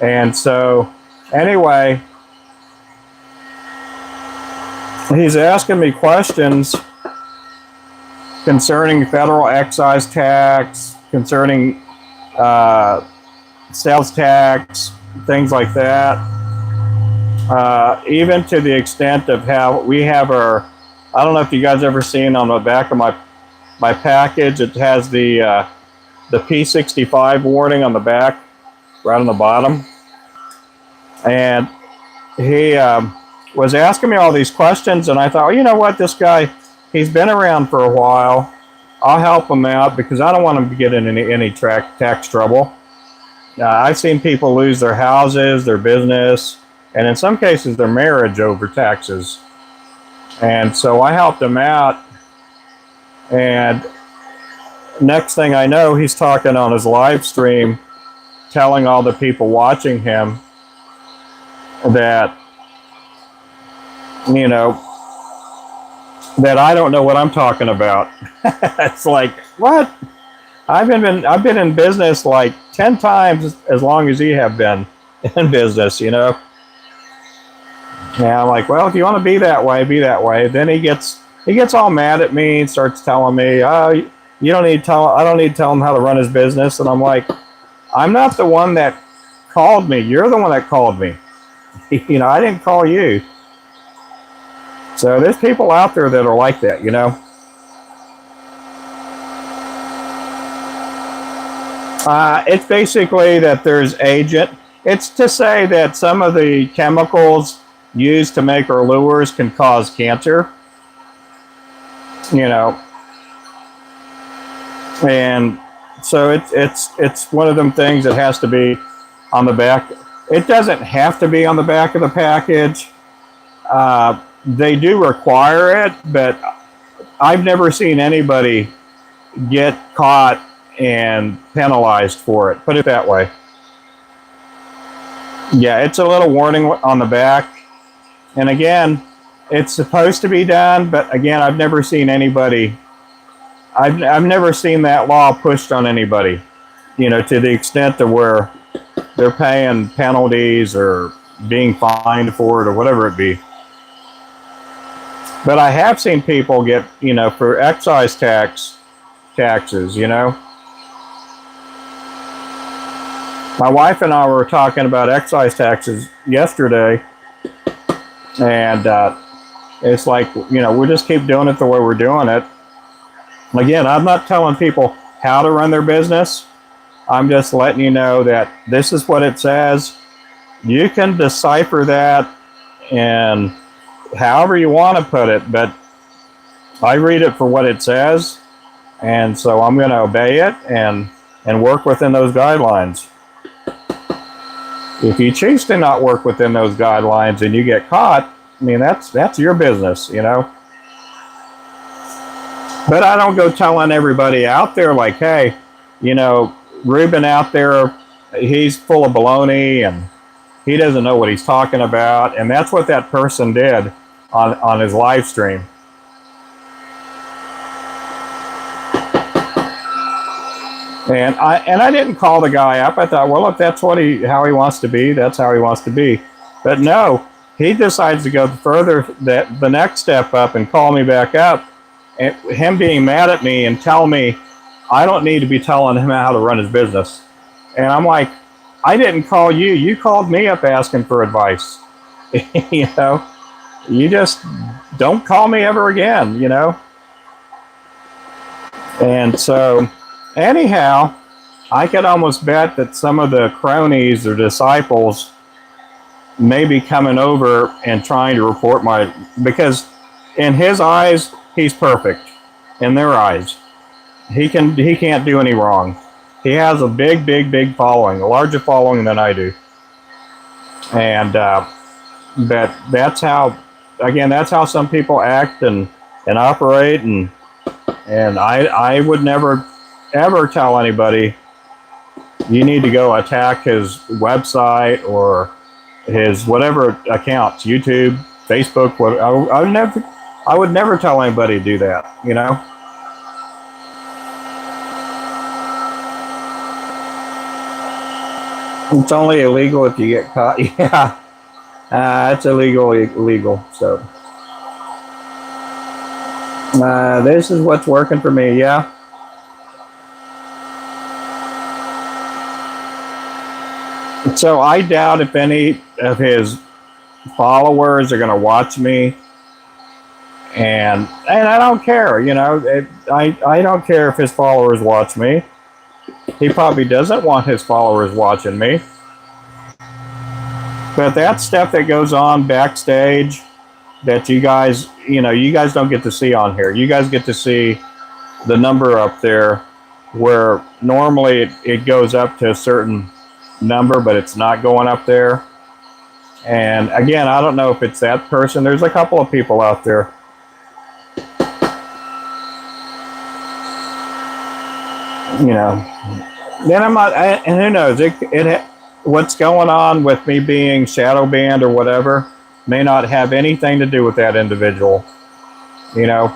And so, anyway, he's asking me questions concerning federal excise tax, concerning sales tax, things like that. Even to the extent of how we have our, I don't know if you guys ever seen on the back of my package, it has the P65 warning on the back, right on the bottom. And he was asking me all these questions, and I thought, well, you know what, this guy, he's been around for a while. I'll help him out because I don't want him to get in any tax trouble. I've seen people lose their houses, their business, and in some cases their marriage over taxes. And so I helped him out, and next thing I know, he's talking on his live stream, telling all the people watching him that, you know, that I don't know what I'm talking about. It's like, what? I've been in business like 10 times as long as you have been in business, you know. And I'm like, well, if you want to be that way, be that way. Then he gets all mad at me and starts telling me, oh, you don't need to tell, I don't need to tell him how to run his business. And I'm like, I'm not the one that called me. You're the one that called me. You know, I didn't call you. So there's people out there that are like that, you know. It's basically that there's agent. It's to say that some of the chemicals used to make our lures can cause cancer. You know. And so it's one of them things that has to be on the back. It doesn't have to be on the back of the package. They do require it, but I've never seen anybody get caught and penalized for it. Put it that way. Yeah, it's a little warning on the back. And again, it's supposed to be done, but again, I've never seen anybody, I've never seen that law pushed on anybody, you know, to the extent to where they're paying penalties or being fined for it or whatever it be. But I have seen people get, you know, for excise taxes, you know. My wife and I were talking about excise taxes yesterday, and it's like, you know, we'll just keep doing it the way we're doing it. Again, I'm not telling people how to run their business. I'm just letting you know that this is what it says. You can decipher that and however you want to put it, but I read it for what it says, and so I'm going to obey it and work within those guidelines. If you choose to not work within those guidelines and you get caught, I mean, that's your business, you know. But I don't go telling everybody out there like, hey, you know, Ruben out there, he's full of baloney and he doesn't know what he's talking about. And that's what that person did on his live stream. And I didn't call the guy up. I thought, well, if that's how he wants to be, that's how he wants to be. But no, he decides to go further, the next step up and call me back up. And him being mad at me and tell me I don't need to be telling him how to run his business. And I'm like, I didn't call you. You called me up asking for advice. You know, you just don't call me ever again, you know. And so anyhow, I could almost bet that some of the cronies or disciples may be coming over and trying to report because in his eyes, he's perfect. In their eyes, he can't do any wrong. He has a big following, a larger following than I do. And that's how some people act and operate, and I would never ever tell anybody you need to go attack his website or his whatever accounts, YouTube, Facebook. I would never tell anybody to do that, you know. It's only illegal if you get caught. Yeah, it's illegal. So This is what's working for me, yeah. So I doubt if any of his followers are going to watch me, and I don't care, you know. I don't care if his followers watch me. He probably doesn't want his followers watching me. But that's stuff that goes on backstage that you guys don't get to see on here. You guys get to see the number up there where normally it goes up to a certain number, but it's not going up there. And again, I don't know if it's that person. There's a couple of people out there. You know, then I'm not, and who knows, what's going on with me being shadow banned or whatever may not have anything to do with that individual, you know.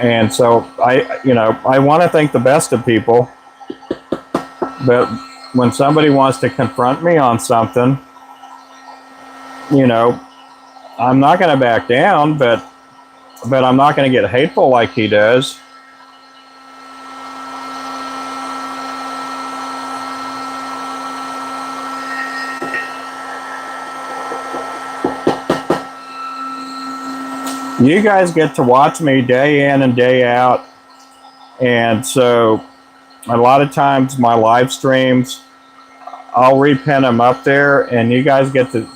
And so I want to think the best of people, but when somebody wants to confront me on something, you know, I'm not going to back down, but I'm not going to get hateful like he does. You guys get to watch me day in and day out, and so a lot of times my live streams, I'll repin them up there, and you guys get to,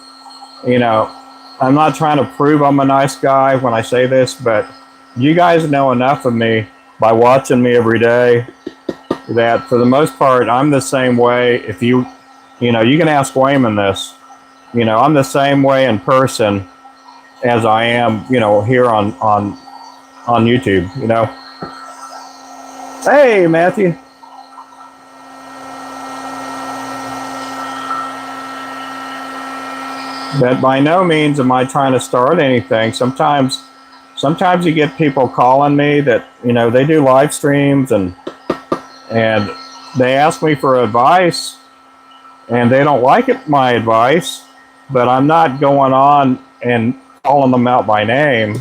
you know, I'm not trying to prove I'm a nice guy when I say this, but you guys know enough of me by watching me every day that for the most part, I'm the same way. If you know, you can ask Wayman this, you know, I'm the same way in person as I am, you know, here on YouTube, you know. Hey, Matthew. But by no means am I trying to start anything. Sometimes you get people calling me that, you know, they do live streams and they ask me for advice and they don't like my advice, but I'm not going on and calling them out by name,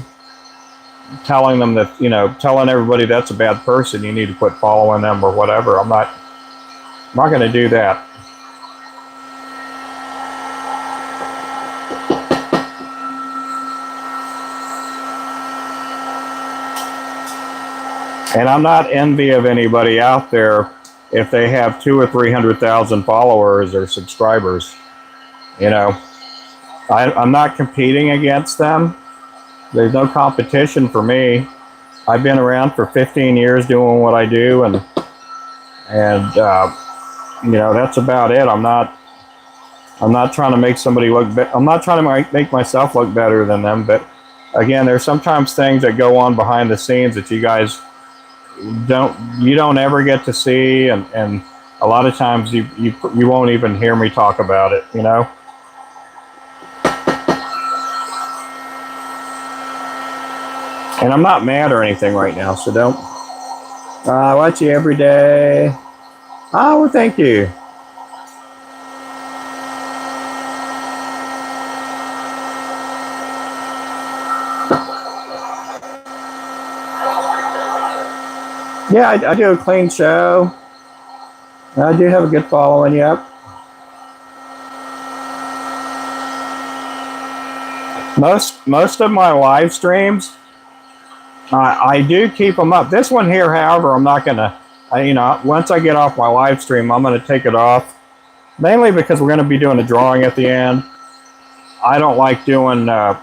telling them that, you know, telling everybody that's a bad person, you need to quit following them or whatever. I'm not going to do that. And I'm not envy of anybody out there if they have 200,000 or 300,000 followers or subscribers. You know, I'm not competing against them. There's no competition for me. I've been around for 15 years doing what I do, and you know, that's about it. I'm not trying to make somebody look. I'm not trying to make myself look better than them. But again, there's sometimes things that go on behind the scenes that you guys don't ever get to see, and a lot of times you won't even hear me talk about it. You know. And I'm not mad or anything right now, so don't. I watch you every day. Oh, well, thank you. Yeah, I do a clean show. I do have a good following, yep. Most of my live streams, I do keep them up. This one here, however, I'm not going to, you know, once I get off my live stream, I'm going to take it off. Mainly because we're going to be doing a drawing at the end. I don't like doing, I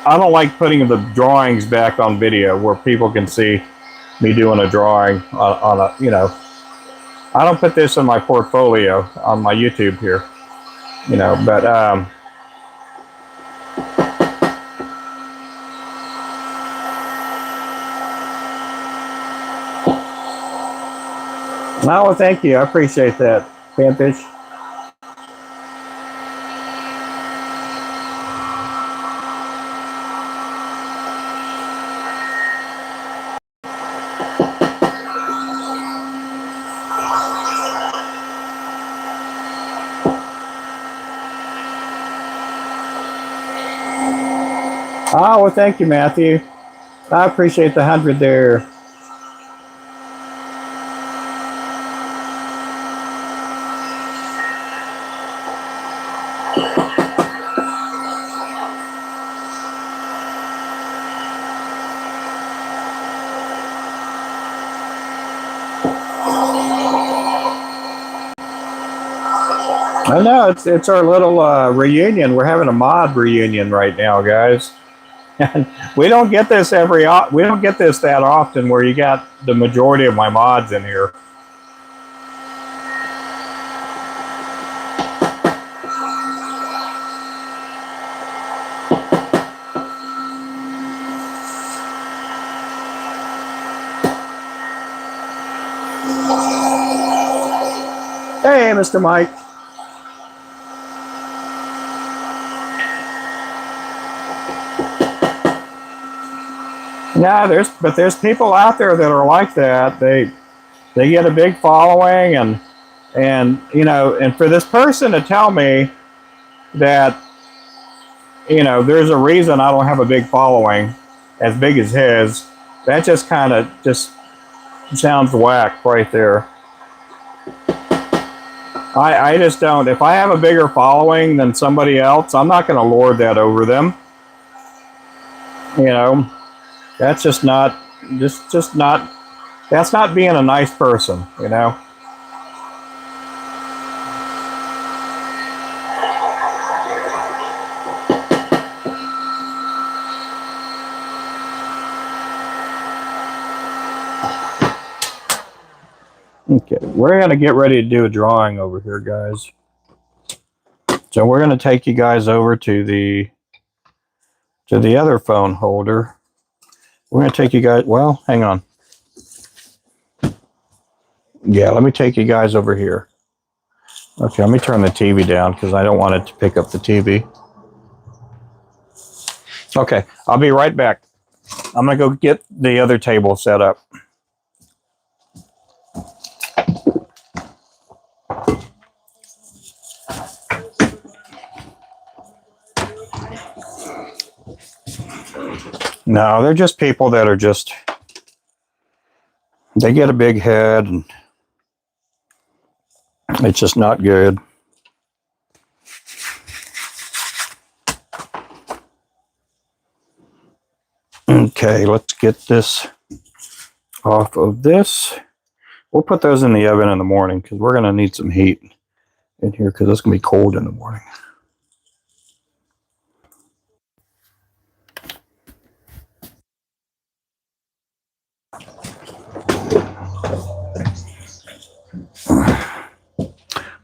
don't like putting the drawings back on video where people can see me doing a drawing on a, you know. I don't put this in my portfolio on my YouTube here, you know, but, oh, well, thank you. I appreciate that, Panfish. Oh, well, thank you, Matthew. I appreciate the 100 there. I know it's our little reunion. We're having a mod reunion right now, guys. And we don't get this we don't get this that often where you got the majority of my mods in here. Hey, Mr. Mike. Yeah, there's people out there that are like that. They get a big following, and you know, and for this person to tell me that, you know, there's a reason I don't have a big following as big as his, that just kind of just sounds whack right there. I just don't. If I have a bigger following than somebody else, I'm not going to lord that over them. You know, that's just not, that's not being a nice person, you know. Okay, we're going to get ready to do a drawing over here, guys. So we're going to take you guys over to the other phone holder. We're going to take you guys, well, hang on. Yeah, let me take you guys over here. Okay, let me turn the TV down because I don't want it to pick up the TV. Okay, I'll be right back. I'm going to go get the other table set up. No, they're just people that are just, they get a big head and it's just not good. Okay, let's get this off of this. We'll put those in the oven in the morning because we're going to need some heat in here because it's going to be cold in the morning.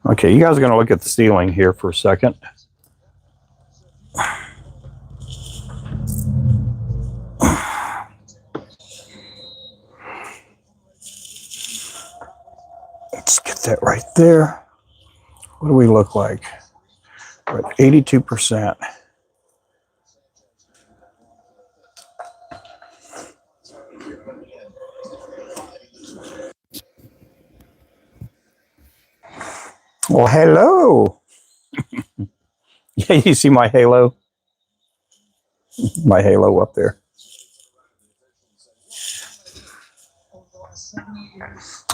Okay, you guys are going to look at the ceiling here for a second. Let's get that right there. What do we look like? We're at 82%. Well, hello. Yeah, you see my halo? My halo up there.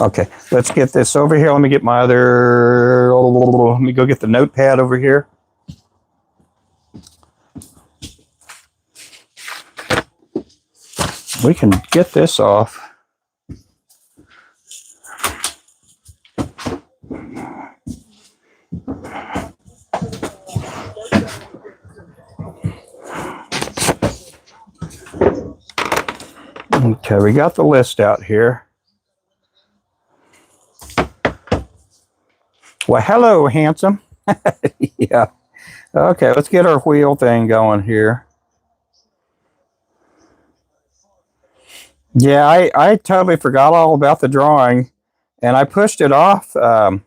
Okay, let's get this over here. Let me get my other, let me go get the notepad over here. We can get this off. Okay, we got the list out here. Well, hello, handsome. Yeah. Okay, let's get our wheel thing going here. Yeah, I totally forgot all about the drawing, and I pushed it off. I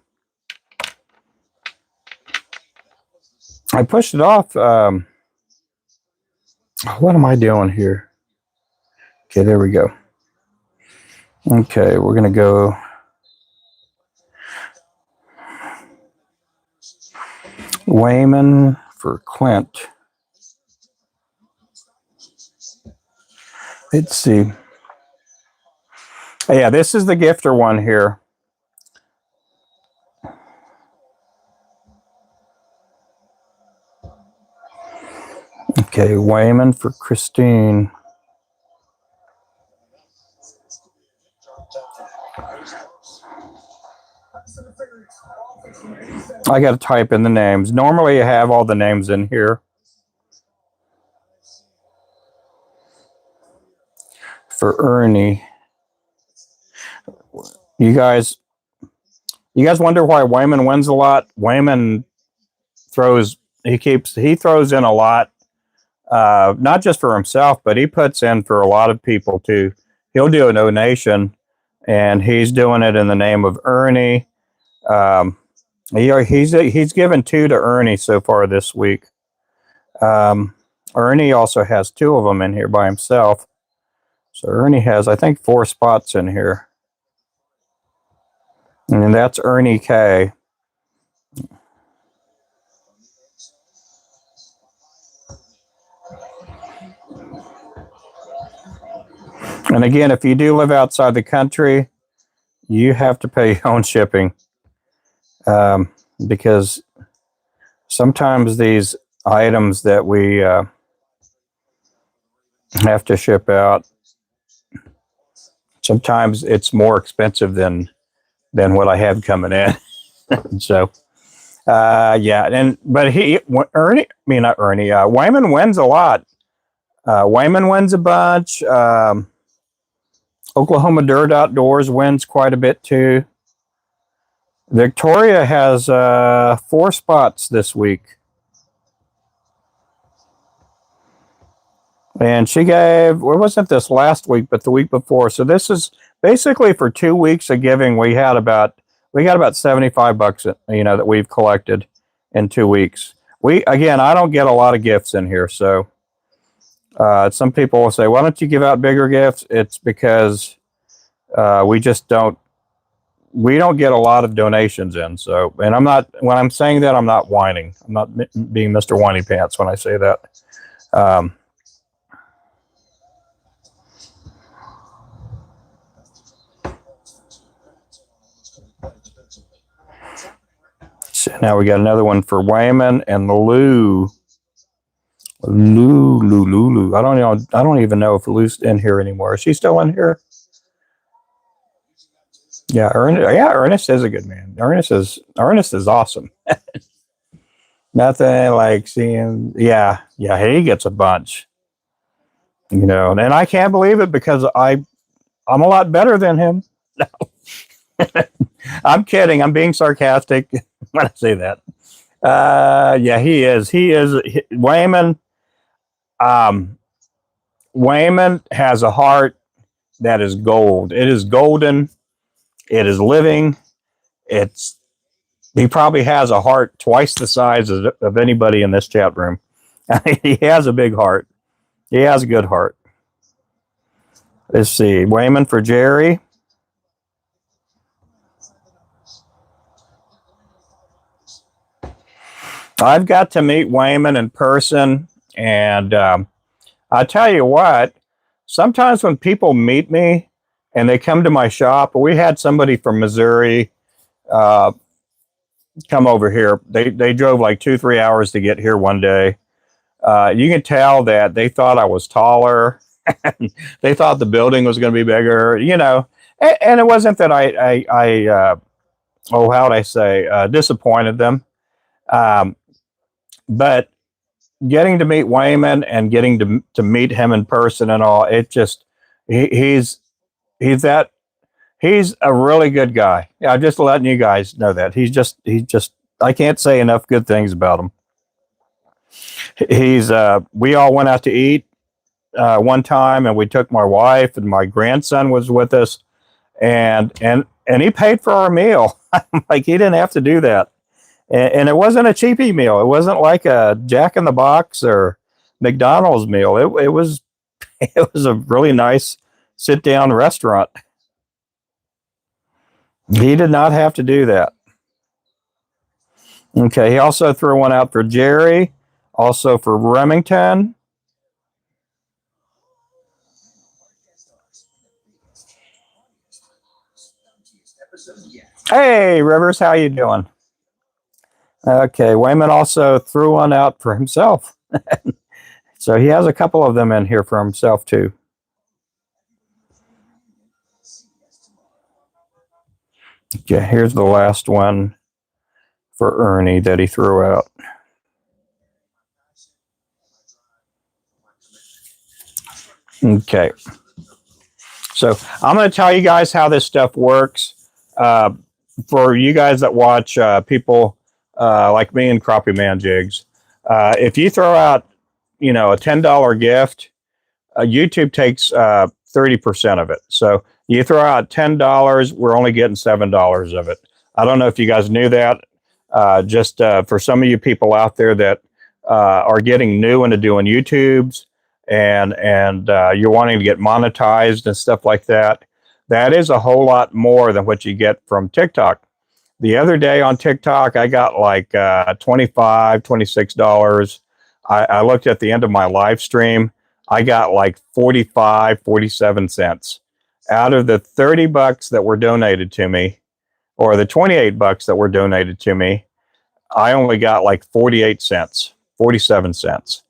pushed it off. What am I doing here? Okay, there we go. Okay, we're going to go Wayman for Clint. Let's see. Yeah, this is the gifter one here. Okay, Wayman for Christine. I got to type in the names. Normally I have all the names in here. For Ernie. You guys wonder why Wayman wins a lot? Wayman he throws in a lot, not just for himself, but he puts in for a lot of people too. He'll do a donation, and he's doing it in the name of Ernie. He's given 2 to Ernie so far this week. Ernie also has 2 of them in here by himself. So Ernie has, I think, 4 spots in here. And that's Ernie K. And again, if you do live outside the country, you have to pay your own shipping, because sometimes these items that we have to ship out, sometimes it's more expensive than what I have coming in. So, yeah, but Wayman wins a lot. Wayman wins a bunch. Oklahoma Dirt Outdoors wins quite a bit too. Victoria has 4 spots this week. And she gave, it wasn't this last week, but the week before. So this is basically for 2 weeks of giving. We got about $75, that we've collected in 2 weeks. I don't get a lot of gifts in here. So some people will say, why don't you give out bigger gifts? It's because we don't get a lot of donations in. So, and when I'm saying that, I'm not whining. I'm not being Mr. Whiny Pants when I say that. So now we got another one for Wayman and Lou. Lou. I don't even know if Lou's in here anymore. Is she still in here? Yeah, Ernest is a good man. Ernest is awesome. Nothing like seeing, yeah, he gets a bunch. And I can't believe it because I'm a lot better than him. No. I'm kidding. I'm being sarcastic when I say that. Yeah, he is. Wayman. Wayman has a heart that is gold. It is golden. It is living. He probably has a heart twice the size of anybody in this chat room. He has a big heart. He has a good heart. Let's see. Wayman for Jerry. I've got to meet Wayman in person, and I tell you what, sometimes when people meet me and they come to my shop, we had somebody from Missouri come over here. They drove like 2-3 hours to get here one day. You can tell that they thought I was taller. They thought the building was going to be bigger, and it wasn't that how'd I say, disappointed them. But getting to meet Wayman and getting to meet him in person and all, it just, he's a really good guy. Yeah, I'm just letting you guys know that. I can't say enough good things about him. We all went out to eat one time, and we took my wife, and my grandson was with us, and he paid for our meal. Like, he didn't have to do that. And it wasn't a cheapy meal. It wasn't like a Jack in the Box or McDonald's meal. It was a really nice sit down restaurant. He did not have to do that. Okay, he also threw one out for Jerry, also for Remington. Hey, Rivers, how you doing? Okay, Wayman also threw one out for himself. So he has a couple of them in here for himself, too. Okay, here's the last one for Ernie that he threw out. Okay. So I'm going to tell you guys how this stuff works. For you guys that watch people like me and Crappie Man Jigs, if you throw out, a $10 gift, YouTube takes 30% of it. So you throw out $10, we're only getting $7 of it. I don't know if you guys knew that. Just for some of you people out there that are getting new into doing YouTubes and you're wanting to get monetized and stuff like that, that is a whole lot more than what you get from TikTok. The other day on TikTok, I got like $25, $26. I looked at the end of my live stream. I got like 45, 47 cents out of the $30 that were donated to me, or the $28 that were donated to me. I only got like 48 cents, 47 cents.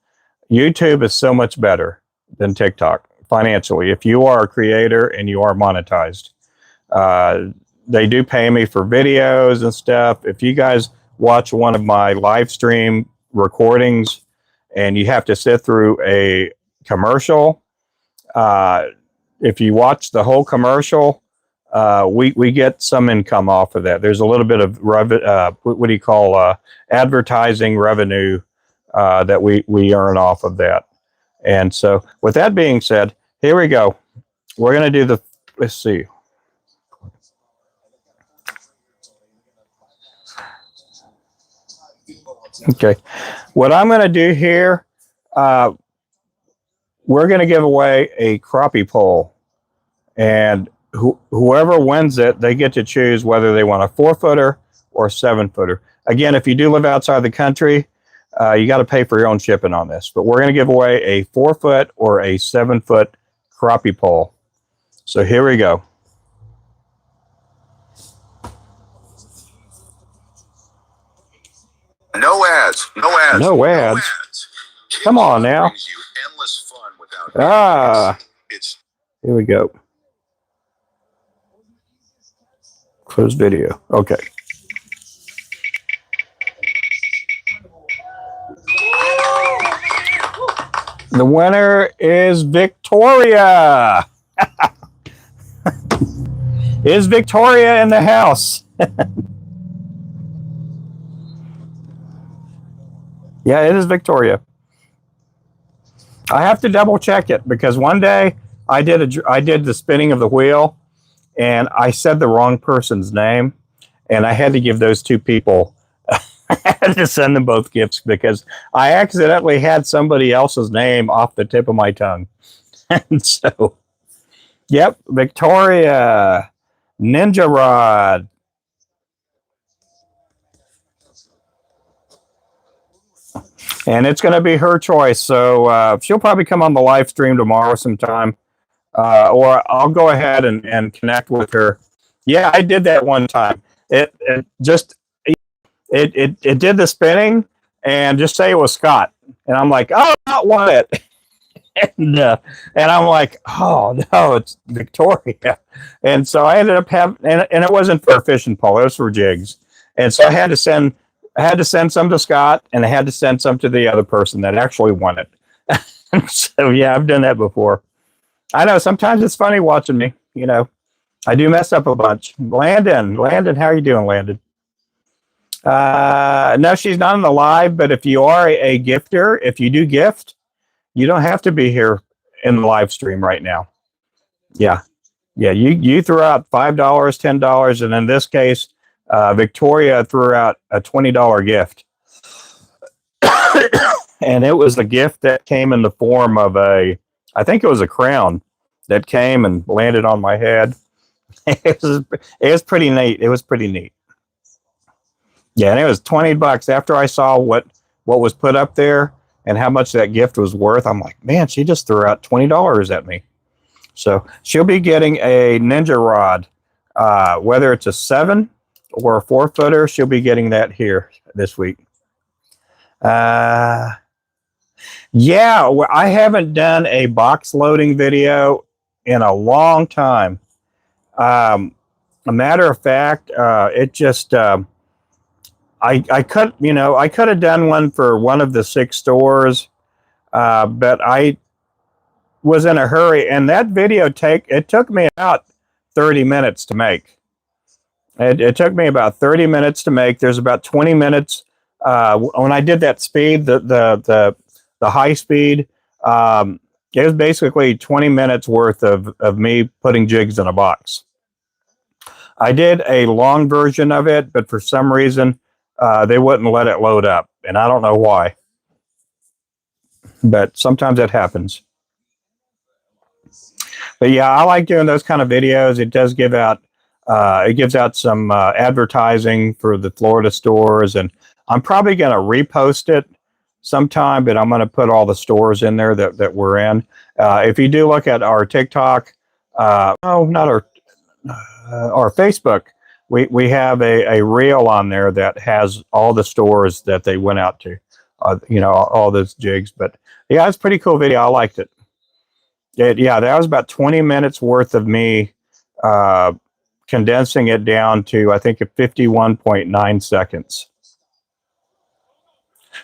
YouTube is so much better than TikTok financially. If you are a creator and you are monetized, they do pay me for videos and stuff. If you guys watch one of my live stream recordings and you have to sit through a commercial, if you watch the whole commercial, we get some income off of that. There's a little bit of what do you call advertising revenue that we earn off of that. And so with that being said, here we go. We're going to do let's see. Okay. What I'm going to do here, we're going to give away a crappie pole. And whoever wins it, they get to choose whether they want a 4-footer or 7-footer. Again, if you do live outside the country, you got to pay for your own shipping on this. But we're going to give away a 4-foot or a 7-foot crappie pole. So here we go. No ads. No ads. No ads. No ads. Come on now. Here we go. Close video. Okay. The winner is Victoria. Is Victoria in the house? Yeah, it is Victoria. I have to double check it because one day I did the spinning of the wheel and I said the wrong person's name, and I had to give those two people I had to send them both gifts because I accidentally had somebody else's name off the tip of my tongue. And so, yep, Victoria Ninja Rod. And it's going to be her choice. So she'll probably come on the live stream tomorrow sometime. Or I'll go ahead and connect with her. Yeah, I did that one time. It did the spinning and just say it was Scott. And I'm like, oh, I want it. and I'm like, oh, no, it's Victoria. And so I ended up having, and it wasn't for a fishing pole, it was for jigs. And so I had to send some to Scott, and I had to send some to the other person that actually won it. So, yeah, I've done that before. I know sometimes it's funny watching me, I do mess up a bunch. Landon, how are you doing, Landon? No, she's not on the live, but if you are a gifter, if you do gift, you don't have to be here in the live stream right now. Yeah. You threw out $5, $10, and in this case, Victoria threw out a $20 gift. And it was the gift that came in the form of I think it was a crown that came and landed on my head. It was pretty neat. It was pretty neat. Yeah, and it was $20. After I saw what was put up there and how much that gift was worth, I'm like, man, she just threw out $20 at me. So she'll be getting a Ninja Rod, whether it's a 7 or a 4-footer, she'll be getting that here this week. Yeah, I haven't done a box loading video in a long time. A matter of fact, it just I could I could have done one for one of the 6 stores, but I was in a hurry, and that video it took me about 30 minutes to make. It took me about 30 minutes to make. There's about 20 minutes when I did that speed, the high speed. It was basically 20 minutes worth of me putting jigs in a box. I did a long version of it, but for some reason they wouldn't let it load up, and I don't know why. But sometimes it happens. But yeah, I like doing those kind of videos. It does give out, it gives out some advertising for the Florida stores, and I'm probably going to repost it sometime, but I'm going to put all the stores in there that we're in. If you do look at our TikTok, no, not our Facebook, we have a reel on there that has all the stores that they went out to, all those jigs. But yeah, it's a pretty cool video. I liked it. Yeah, that was about 20 minutes worth of me condensing it down to, I think, 51.9 seconds.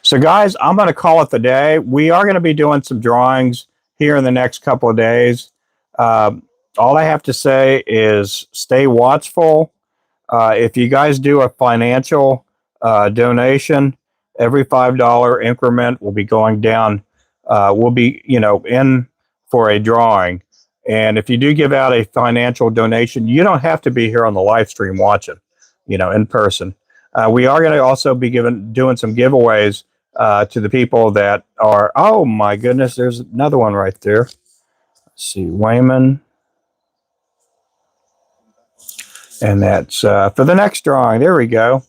So guys, I'm going to call it the day. We are going to be doing some drawings here in the next couple of days. All I have to say is stay watchful. If you guys do a financial donation, every $5 increment will be going down. Will be, in for a drawing. And if you do give out a financial donation, you don't have to be here on the live stream watching, in person. We are going to also be doing some giveaways to the people that are, oh my goodness, there's another one right there. Let's see, Wayman. And that's for the next drawing. There we go.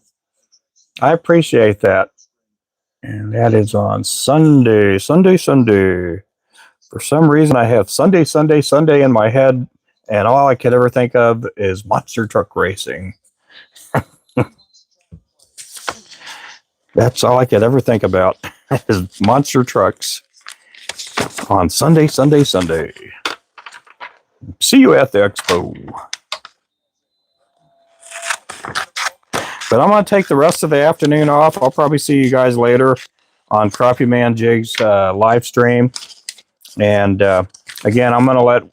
I appreciate that. And that is on Sunday. For some reason, I have Sunday in my head, and all I could ever think of is monster truck racing. That's all I could ever think about is monster trucks on Sunday. See you at the expo. But I'm going to take the rest of the afternoon off. I'll probably see you guys later on Crappie Man Jigs live stream. And again, I'm going to let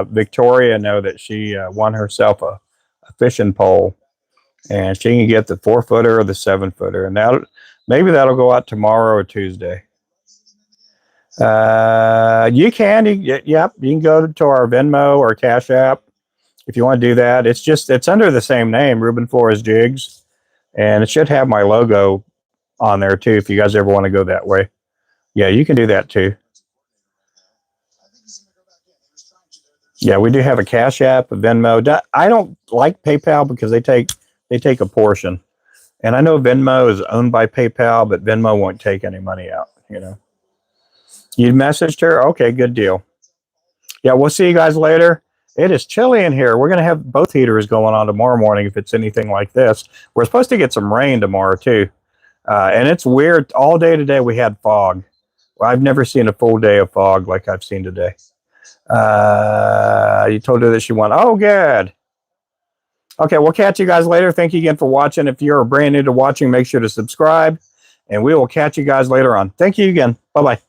Victoria know that she won herself a fishing pole. And she can get the 4-footer or the 7-footer. And maybe that'll go out tomorrow or Tuesday. You can go to our Venmo or Cash App if you want to do that. It's under the same name, Ruben Flores Jigs. And it should have my logo on there too if you guys ever want to go that way. Yeah, you can do that too. Yeah, we do have a Cash App, a Venmo. I don't like PayPal because they take a portion. And I know Venmo is owned by PayPal, but Venmo won't take any money out, You messaged her? Okay, good deal. Yeah, we'll see you guys later. It is chilly in here. We're going to have both heaters going on tomorrow morning if it's anything like this. We're supposed to get some rain tomorrow, too. And it's weird. All day today we had fog. Well, I've never seen a full day of fog like I've seen today. You told her that she won. Oh, good. Okay, we'll catch you guys later. Thank you again for watching. If you're brand new to watching, make sure to subscribe. And we will catch you guys later on. Thank you again. Bye-bye.